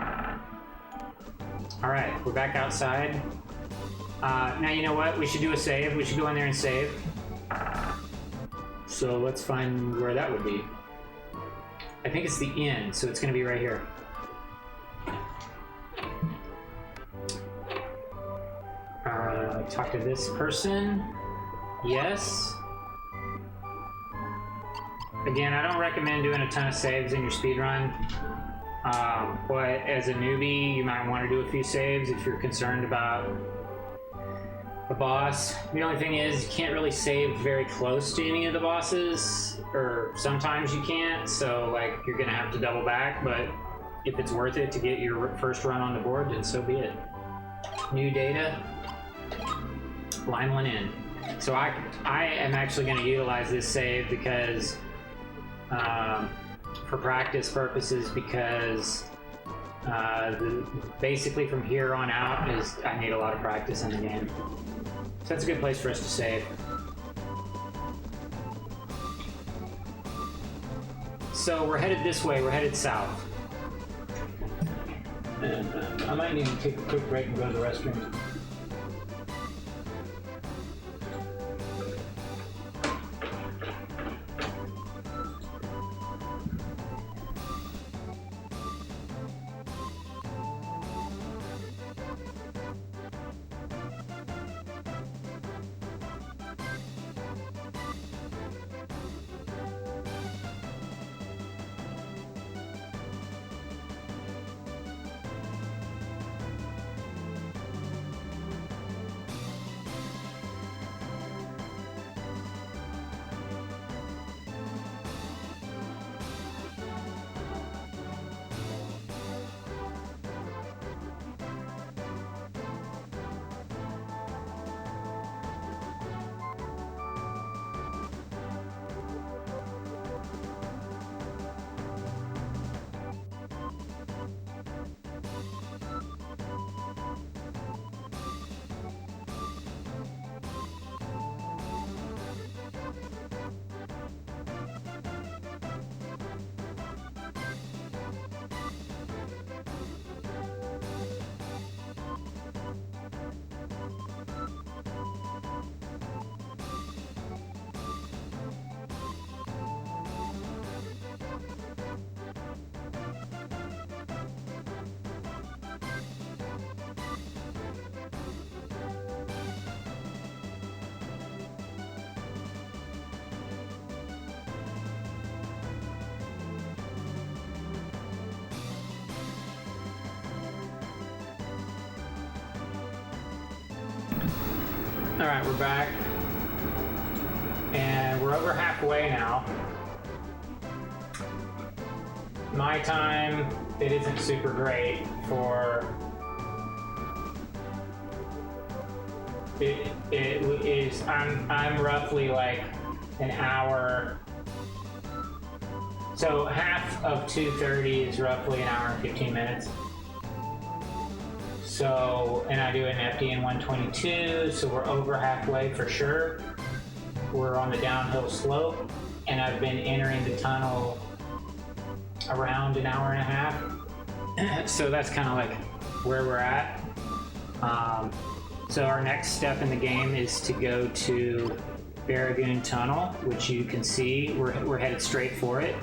All right, we're back outside. Now you know what? We should do a save. We should go in there and save. So let's find where that would be. I think it's the inn, so it's going to be right here. Talk to this person. Yes. Again, I don't recommend doing a ton of saves in your speedrun. But as a newbie, you might want to do a few saves if you're concerned about the boss. The only thing is, you can't really save very close to any of the bosses, or sometimes you can't, so like you're gonna have to double back, but if it's worth it to get your first run on the board, then so be it. New data, line one in. So I am actually gonna utilize this save because for practice purposes, because basically from here on out is I need a lot of practice in the game. So that's a good place for us to save. So we're headed this way, we're headed south. And I might need to take a quick break and go to the restroom. All right, we're back, and we're over halfway now. My time, it isn't super great for, it is, I'm roughly like an hour, so half of 2:30 is roughly an hour and 15 minutes. So, and I do an FDN 122, so we're over halfway for sure. We're on the downhill slope, and I've been entering the tunnel around an hour and a half. So that's kind of like where we're at. So our next step in the game is to go to Barragoon Tunnel, which you can see, we're headed straight for it.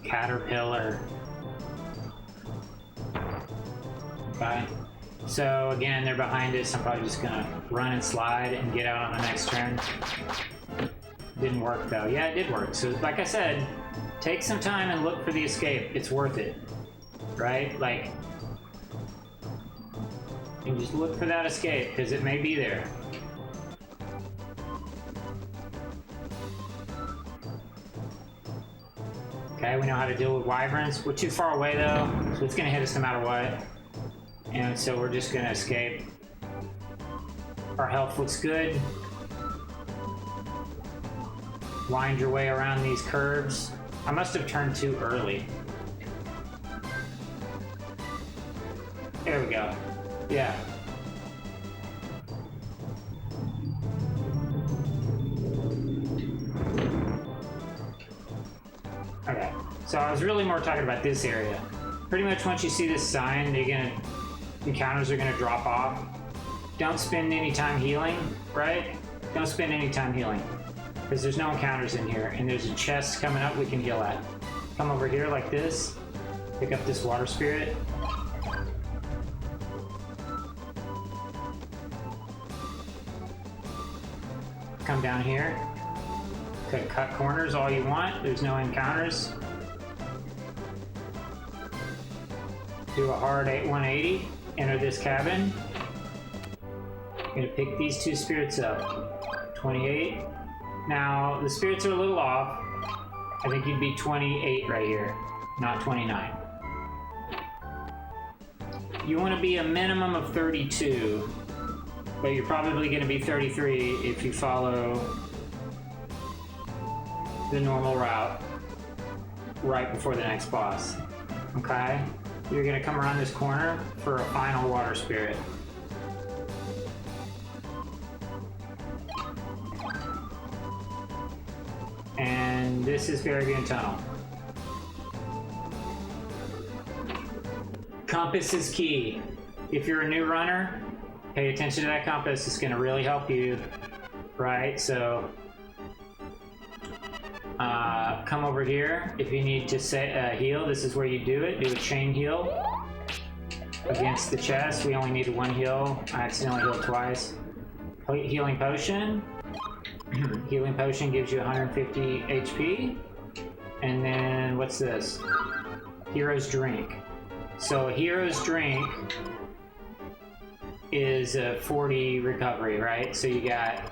Caterpillar. Okay. So again, they're behind us. I'm probably just gonna run and slide and get out on the next turn. Didn't work though. Yeah, it did work. So like I said, take some time and look for the escape. It's worth it, right? Like, and just look for that escape because it may be there. Okay, we know how to deal with wyverns. We're too far away though, so it's gonna hit us no matter what. And so we're just gonna escape. Our health looks good. Wind your way around these curves. I must have turned too early. There we go. Yeah. Okay, so I was really more talking about this area. Pretty much once you see this sign, encounters are gonna drop off. Don't spend any time healing, right? Don't spend any time healing. Because there's no encounters in here, and there's a chest coming up we can heal at. Come over here like this, pick up this water spirit. Come down here. Could cut corners all you want, there's no encounters. Do a hard 180, enter this cabin. Gonna pick these two spirits up. 28. Now, the spirits are a little off. I think you'd be 28 right here, not 29. You want to be a minimum of 32, but you're probably going to be 33 if you follow the normal route right before the next boss. Okay? You're going to come around this corner for a final water spirit. And this is Berrigan Tunnel. Compass is key. If you're a new runner, pay attention to that compass. It's going to really help you, right? So, come over here. If you need to heal, this is where you do it. Do a chain heal against the chest. We only needed one heal. I accidentally healed twice. Healing potion. Healing potion gives you 150 HP. And then, what's this? Hero's Drink. So, Hero's Drink is a 40 recovery, right? So you got...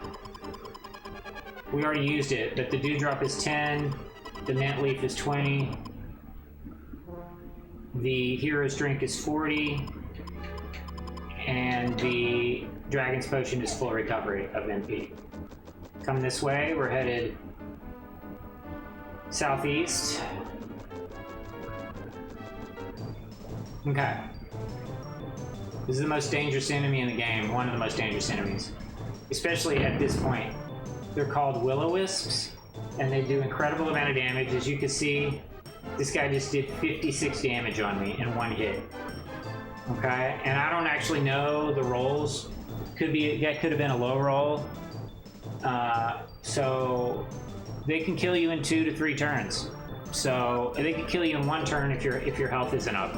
We already used it, but the Dewdrop is 10. The Mint Leaf is 20. The Hero's Drink is 40. And the Dragon's Potion is full recovery of MP. Come this way, we're headed southeast. Okay. This is the most dangerous enemy in the game, one of the most dangerous enemies. Especially at this point. They're called Will-O-Wisps, and they do incredible amount of damage. As you can see, this guy just did 56 damage on me in one hit. Okay, and I don't actually know the rolls. That could have been a low roll. So they can kill you in 2 to 3 turns. So they can kill you in 1 turn if your health isn't up.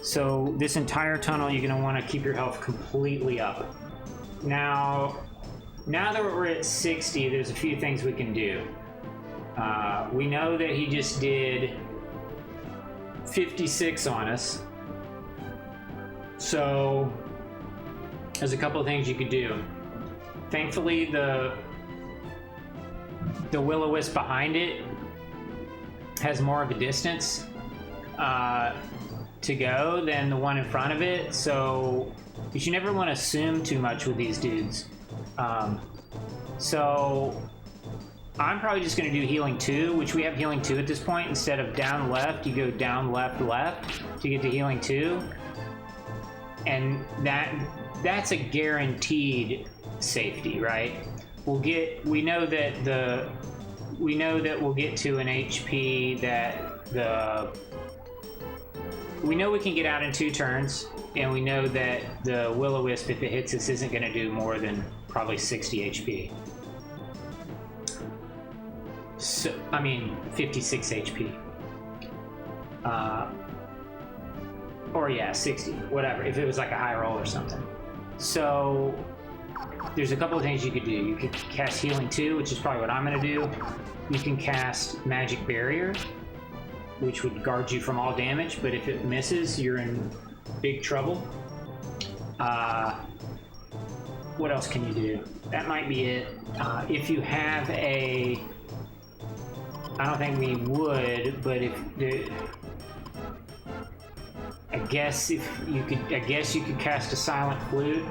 So this entire tunnel, you're gonna want to keep your health completely up. Now that we're at 60, there's a few things we can do. We know that he just did 56 on us. So there's a couple of things you could do. Thankfully, the Will-O-Wisp behind it has more of a distance to go than the one in front of it, so you should never want to assume too much with these dudes. So I'm probably just going to do healing 2, which we have healing 2 at this point. Instead of down left, you go down left to get to healing 2, and that's a guaranteed safety, right? We know that we'll get to an HP that we know we can get out in 2 turns, and we know that the Will-O-Wisp, if it hits us, isn't going to do more than probably 60 HP. So, I mean, 56 HP. Or yeah, 60, whatever, if it was like a high roll or something. So, there's a couple of things you could do. You could cast Healing 2, which is probably what I'm going to do. You can cast Magic Barrier, which would guard you from all damage, but if it misses, you're in big trouble. What else can you do? That might be it. If you have a I don't think we would, but if the... I guess you could cast a silent flute.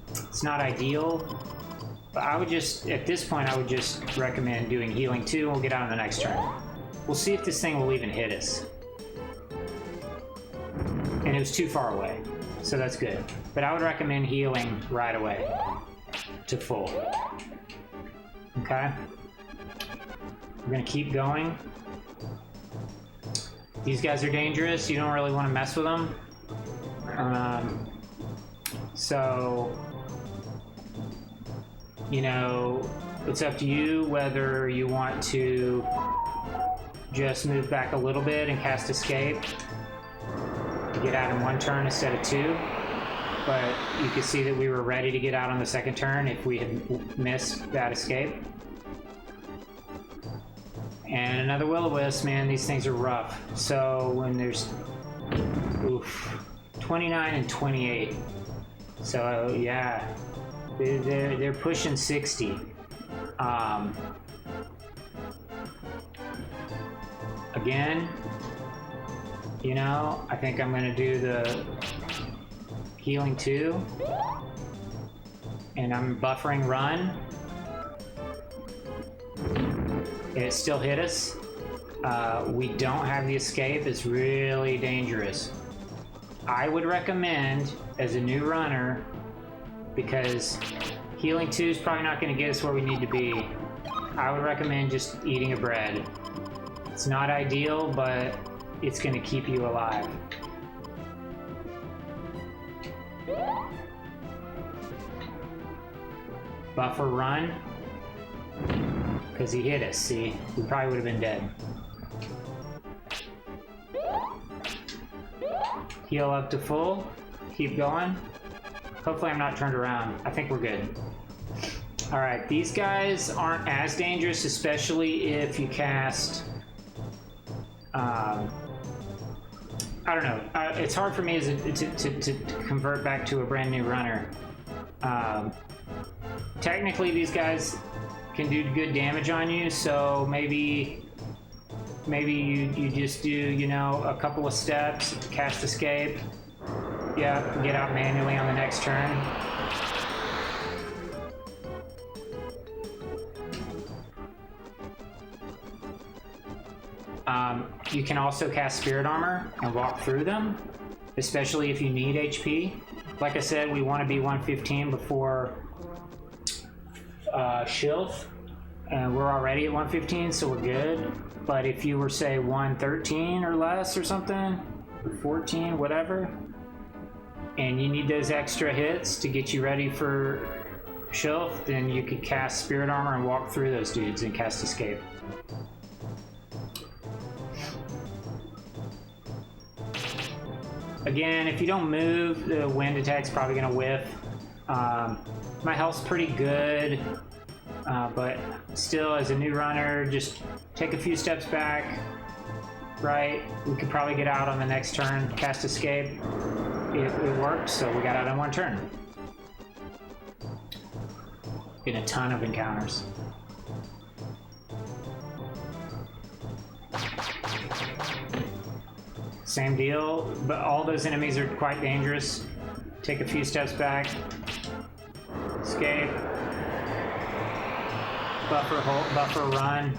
It's not ideal, but I would just, at this point, I would just recommend doing healing 2, and we'll get out on the next turn. We'll see if this thing will even hit us. And it was too far away, so that's good. But I would recommend healing right away to full. Okay? We're gonna keep going. These guys are dangerous. You don't really want to mess with them. So, you know, it's up to you whether you want to just move back a little bit and cast escape to get out in 1 turn instead of 2. But you can see that we were ready to get out on the 2nd turn if we had missed that escape. And another will-o-wisp, man, these things are rough. So when there's, 29 and 28. So yeah, they're pushing 60. Again, you know, I think I'm gonna do the healing 2, and I'm buffering run. It still hit us. We don't have the escape. It's really dangerous. I would recommend, as a new runner, because healing 2 is probably not going to get us where we need to be, I would recommend just eating a bread. It's not ideal, but it's going to keep you alive. Buffer run. Because he hit us, see? We probably would have been dead. Heal up to full. Keep going. Hopefully I'm not turned around. I think we're good. Alright, these guys aren't as dangerous, especially if you cast... I don't know. It's hard for me to convert back to a brand new runner. Technically, these guys can do good damage on you, so maybe you just do, you know, a couple of steps, cast escape, yeah, get out manually on the next turn. You can also cast Spirit Armor and walk through them, especially if you need HP. Like I said, we want to be 115 before Shilth, and we're already at 115, so we're good. But if you were, say, 113 or less or something, or 14, whatever, and you need those extra hits to get you ready for Shilth, then you could cast Spirit Armor and walk through those dudes and cast Escape. Again, if you don't move, the wind attack's probably gonna whiff. My health's pretty good, but still, as a new runner, just take a few steps back, right? We could probably get out on the next turn, cast Escape. It worked, so we got out in one turn. In a ton of encounters. Same deal, but all those enemies are quite dangerous. Take a few steps back. Escape. Buffer, hold, buffer, run.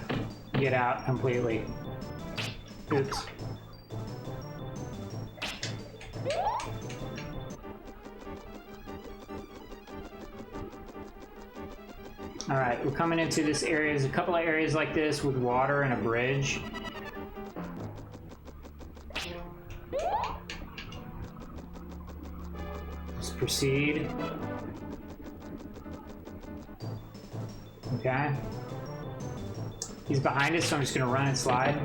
Get out completely. Oops. All right, we're coming into this area. There's a couple of areas like this with water and a bridge. Let's proceed. Okay. He's behind us, so I'm just gonna run and slide.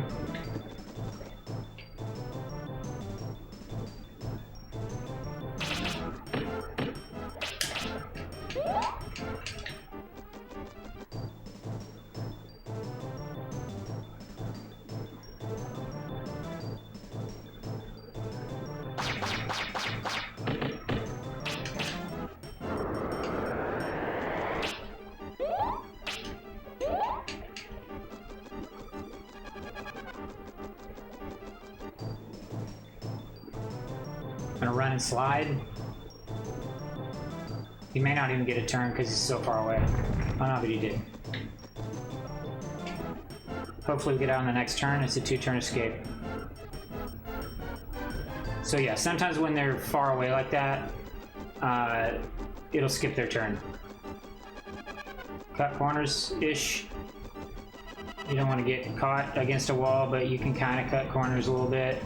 gonna run and slide. He may not even get a turn because he's so far away. Oh no, but he did. Hopefully we get out on the next turn. It's a 2-turn escape. So yeah, sometimes when they're far away like that, it'll skip their turn. Cut corners-ish. You don't want to get caught against a wall, but you can kind of cut corners a little bit.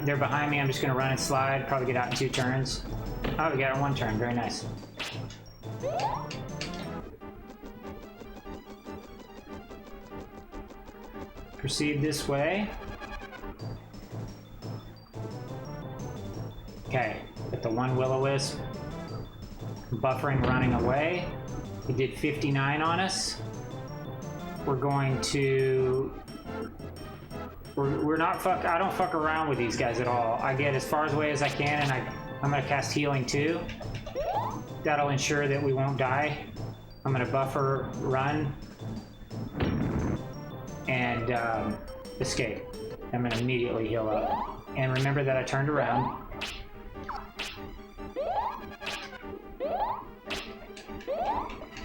They're behind me. I'm just going to run and slide. Probably get out in 2 turns. Oh, we got it in 1 turn. Very nice. Proceed this way. Okay, got the 1 Will-O-Wisp. Buffering, running away. He did 59 on us. We're going to... We're not fuck... I don't fuck around with these guys at all. I get as far away as I can, and I'm going to cast healing too. That'll ensure that we won't die. I'm going to buffer, run, and escape. I'm going to immediately heal up. And remember that I turned around.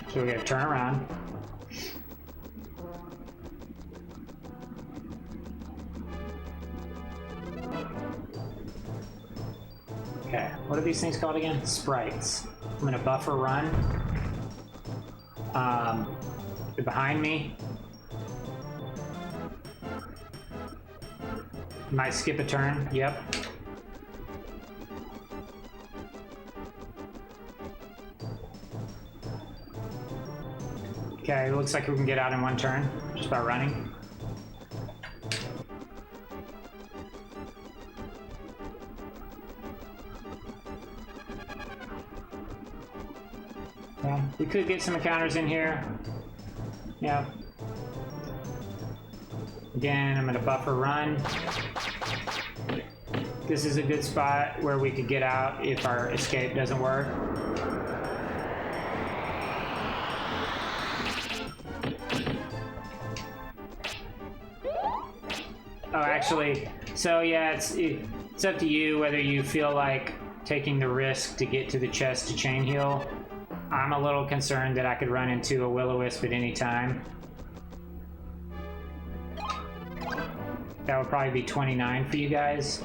So we're going to turn around. Okay, what are these things called again? Sprites. I'm going to buffer run. They're behind me. Might skip a turn. Yep. Okay, it looks like we can get out in 1 turn, just by running. Yeah, we could get some encounters in here. Yeah. Again, I'm gonna buffer run. This is a good spot where we could get out if our escape doesn't work. Oh, actually, so yeah, it's up to you whether you feel like taking the risk to get to the chest to chain heal. I'm a little concerned that I could run into a Will-O-Wisp at any time. That would probably be 29 for you guys.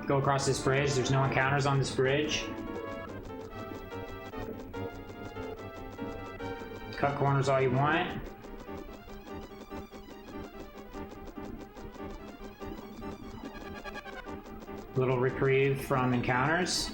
Go across this bridge. There's no encounters on this bridge. Cut corners all you want. Little reprieve from encounters.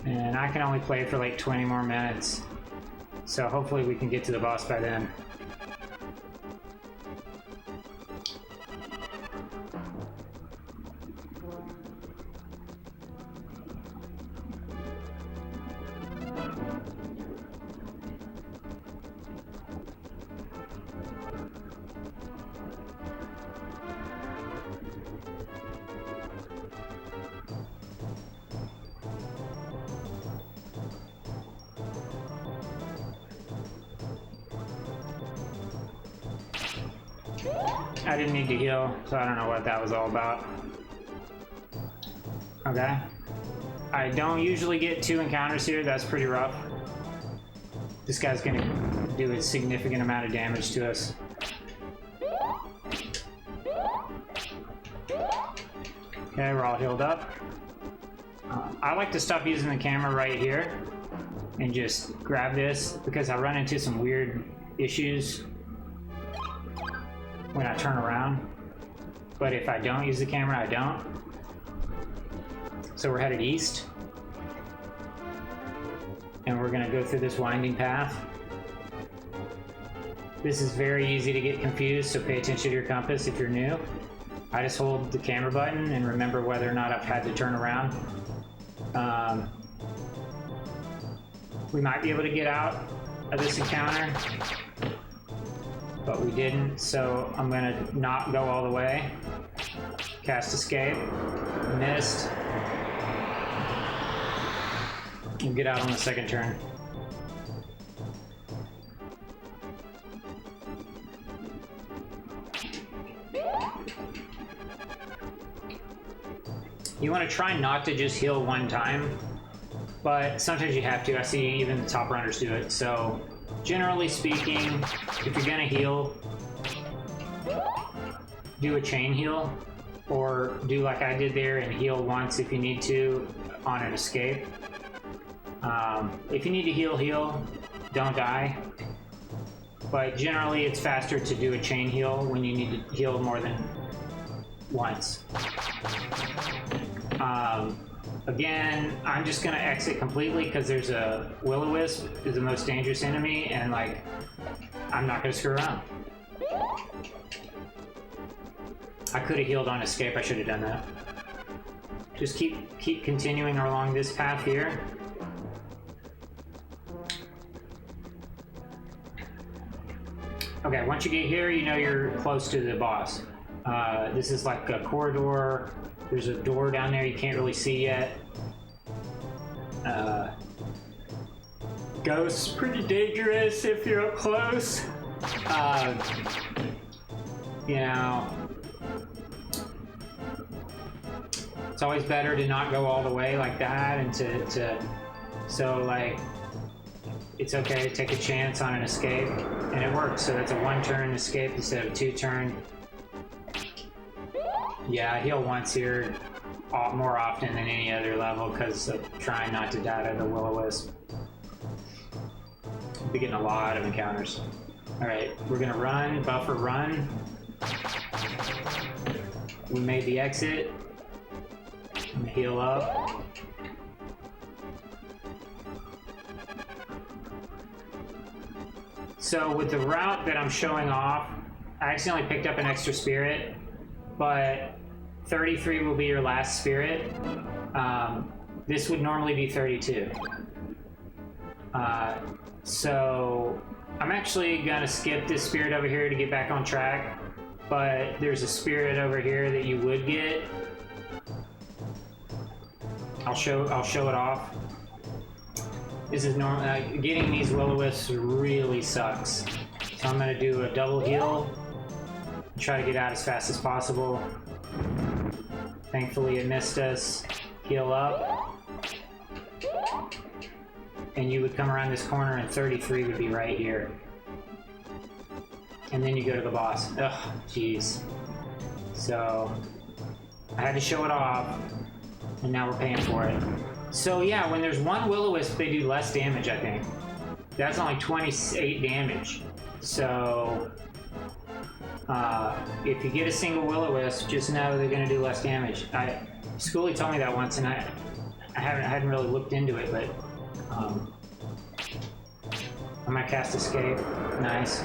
And I can only play for like 20 more minutes. So hopefully we can get to the boss by then. I didn't need to heal, so I don't know what that was all about. Okay. I don't usually get 2 encounters here. That's pretty rough. This guy's gonna do a significant amount of damage to us. Okay, we're all healed up. I like to stop using the camera right here and just grab this because I run into some weird issues when I turn around, but if I don't use the camera, I don't. So we're headed east, and we're gonna go through this winding path. This is very easy to get confused, so pay attention to your compass if you're new. I just hold the camera button and remember whether or not I've had to turn around. We might be able to get out of this encounter, but we didn't, so I'm gonna not go all the way. Cast escape. Missed. And get out on the second turn. You want to try not to just heal one time, but sometimes you have to. I see even the top runners do it. So generally speaking, if you're gonna heal, do a chain heal, or do like I did there and heal once if you need to on an escape. If you need to heal, don't die. But generally it's faster to do a chain heal when you need to heal more than once. Again, I'm just gonna exit completely because there's a will-o-wisp is the most dangerous enemy, and like, I'm not gonna screw around. I could have healed on escape. I should have done that. Just keep continuing along this path here. Okay, once you get here, you know you're close to the boss. This is like a corridor. There's a door down there you can't really see yet. Ghosts, pretty dangerous if you're up close. You know, it's always better to not go all the way like that, and so like, it's okay to take a chance on an escape, and it works. So that's a 1-turn escape instead of a 2-turn. Yeah, I heal once here more often than any other level because of trying not to die to the will-o-wisp. I'll be getting a lot of encounters. Alright, we're gonna run, buffer run. We made the exit. I'm gonna heal up. So with the route that I'm showing off, I accidentally picked up an extra spirit, but 33 will be your last spirit. This would normally be 32. So I'm actually gonna skip this spirit over here to get back on track, but there's a spirit over here that you would get. I'll show it off. This is normal. Getting these will-o-wisps really sucks. So I'm gonna do a double heal. Try to get out as fast as possible. Thankfully it missed us. Heal up. And you would come around this corner and 33 would be right here. And then you go to the boss. Ugh, jeez. So I had to show it off, and now we're paying for it. So yeah, when there's one will-o-wisp, they do less damage, I think. That's only 28 damage. So if you get a single will-o-wisp, just know they're going to do less damage. Schoolie told me that once, and I hadn't really looked into it, but I'm going to cast escape. Nice.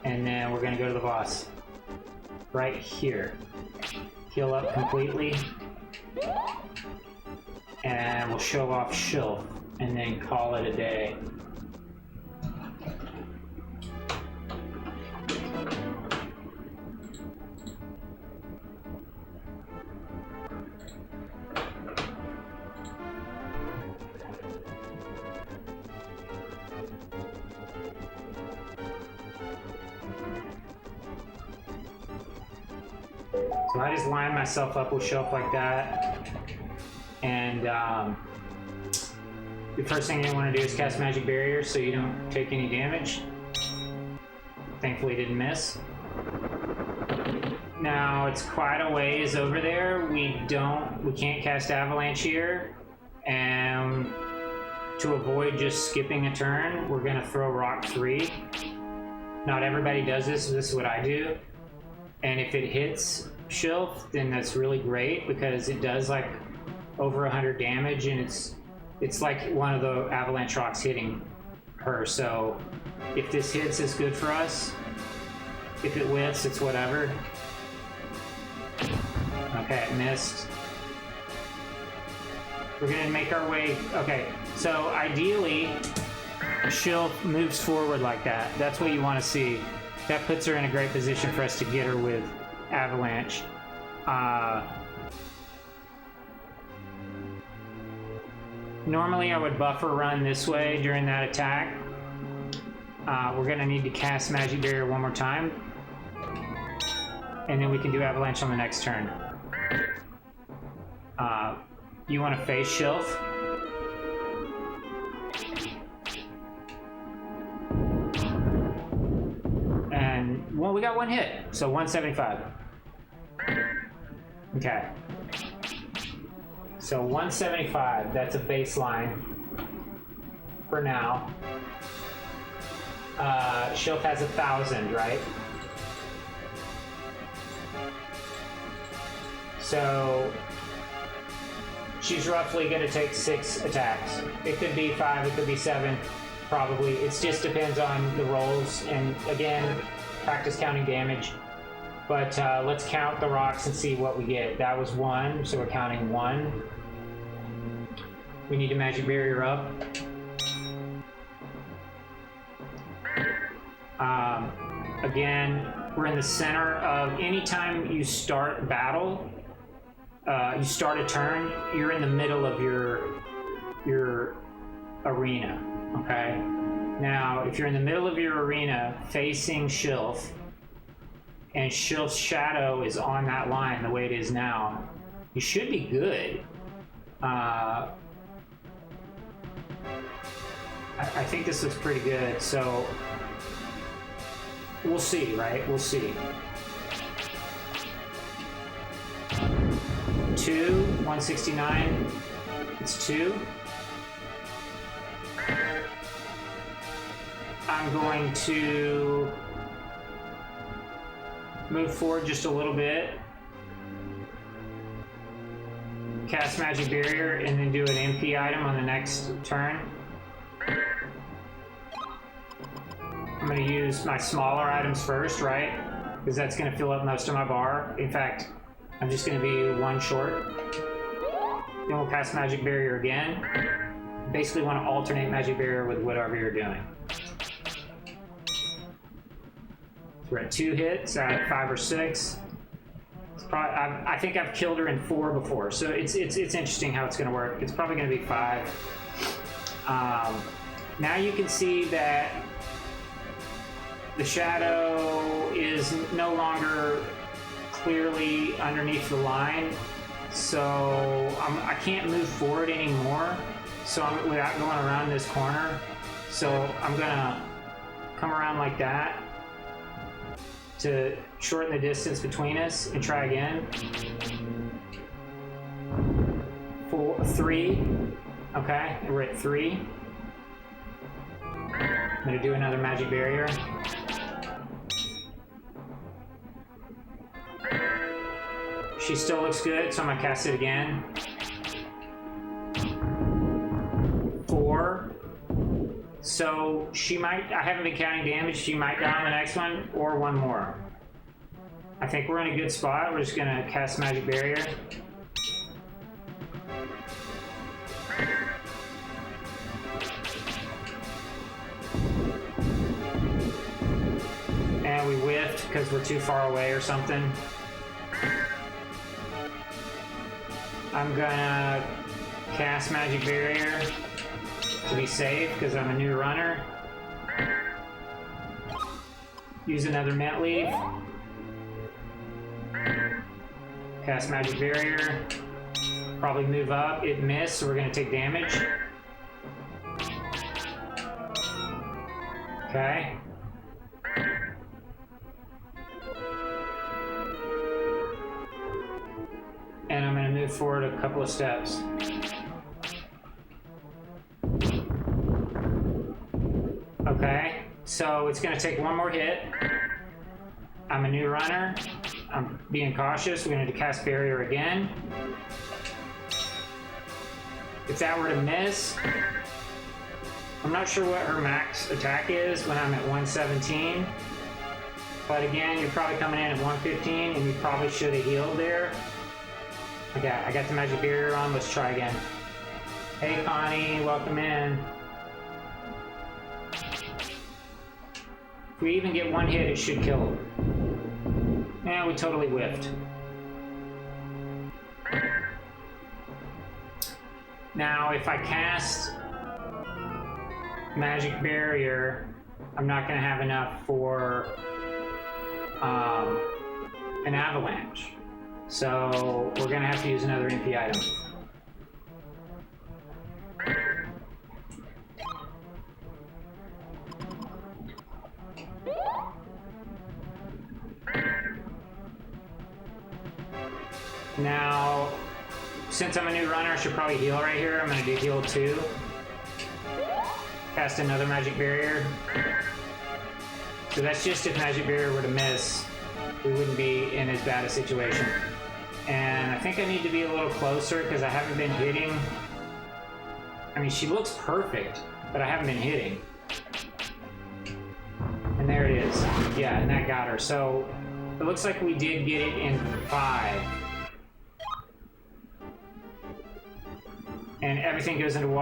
And then we're going to go to the boss. Right here. Heal up completely. And we'll show off Shelf, and then call it a day. So I just line myself up with Shelf like that. And the first thing you want to do is cast Magic Barrier so you don't take any damage. Thankfully didn't miss. Now it's quite a ways over there. We can't cast Avalanche here. And to avoid just skipping a turn, we're gonna throw Rock 3. Not everybody does this, so this is what I do. And if it hits Shelf, then that's really great because it does like over 100 damage, and it's like one of the avalanche rocks hitting her. So if this hits, it's good for us. If it whiffs, it's whatever. Okay, it missed. We're gonna make our way. Okay, so ideally Shilf moves forward like that. That's what you want to see. That puts her in a great position for us to get her with Avalanche. Normally I would buffer run this way during that attack. We're gonna need to cast Magic Barrier one more time. And then we can do Avalanche on the next turn. You want to face Shilf. And, well, we got one hit, so 175. Okay. So 175, that's a baseline for now. Shilf has 1,000, right? So she's roughly going to take 6 attacks. It could be 5, it could be 7, probably. It just depends on the rolls, and again, practice counting damage. But let's count the rocks and see what we get. That was 1, so we're counting 1. We need a Magic Barrier up. Again, we're in the center of, anytime you start battle, you start a turn, you're in the middle of your arena, okay? Now, if you're in the middle of your arena facing Shilf, and Shilf's shadow is on that line the way it is now, you should be good. I think this looks pretty good, so we'll see, right? We'll see. 2, 169, it's 2. I'm going to move forward just a little bit, cast Magic Barrier, and then do an MP item on the next turn. I'm going to use my smaller items first, right? Because that's going to fill up most of my bar. In fact, I'm just going to be 1 short. Then we'll cast Magic Barrier again. Basically want to alternate Magic Barrier with whatever you're doing. So we're at 2 hits out of 5 or 6. It's probably, I think I've killed her in 4 before, so it's interesting how it's going to work. It's probably going to be 5. Now you can see that the shadow is no longer clearly underneath the line, so I can't move forward anymore. So without going around this corner, so I'm gonna come around like that to shorten the distance between us and try again. 4, 3. Okay, we're at 3. I'm gonna do another Magic Barrier. She still looks good, so I'm gonna cast it again. 4. So she might, I haven't been counting damage, she might die on the next one, or 1 more. I think we're in a good spot. We're just gonna cast Magic Barrier. And we whiffed because we're too far away or something. I'm gonna cast Magic Barrier to be safe because I'm a new runner. Use another Mint Leaf. Cast Magic Barrier. Probably move up. It missed, so we're gonna take damage. Okay. And I'm going to move forward a couple of steps. Okay, so it's going to take 1 more hit. I'm a new runner. I'm being cautious. We're going to cast Barrier again. If that were to miss, I'm not sure what her max attack is when I'm at 117. But again, you're probably coming in at 115, and you probably should have healed there. Okay, I got the Magic Barrier on. Let's try again. Hey, Connie, welcome in. we even get one hit, it should kill her. Yeah, we totally whiffed. Now, if I cast Magic Barrier, I'm not going to have enough for an Avalanche. So we're going to have to use another MP item. Now, since I'm a new runner, I should probably heal right here. I'm going to do heal 2. Cast another Magic Barrier. So that's just if Magic Barrier were to miss, we wouldn't be in as bad a situation. And I think I need to be a little closer because I haven't been hitting. I mean, she looks perfect, but I haven't been hitting. And there it is. Yeah, and that got her. So it looks like we did get it in 5. And everything goes into water.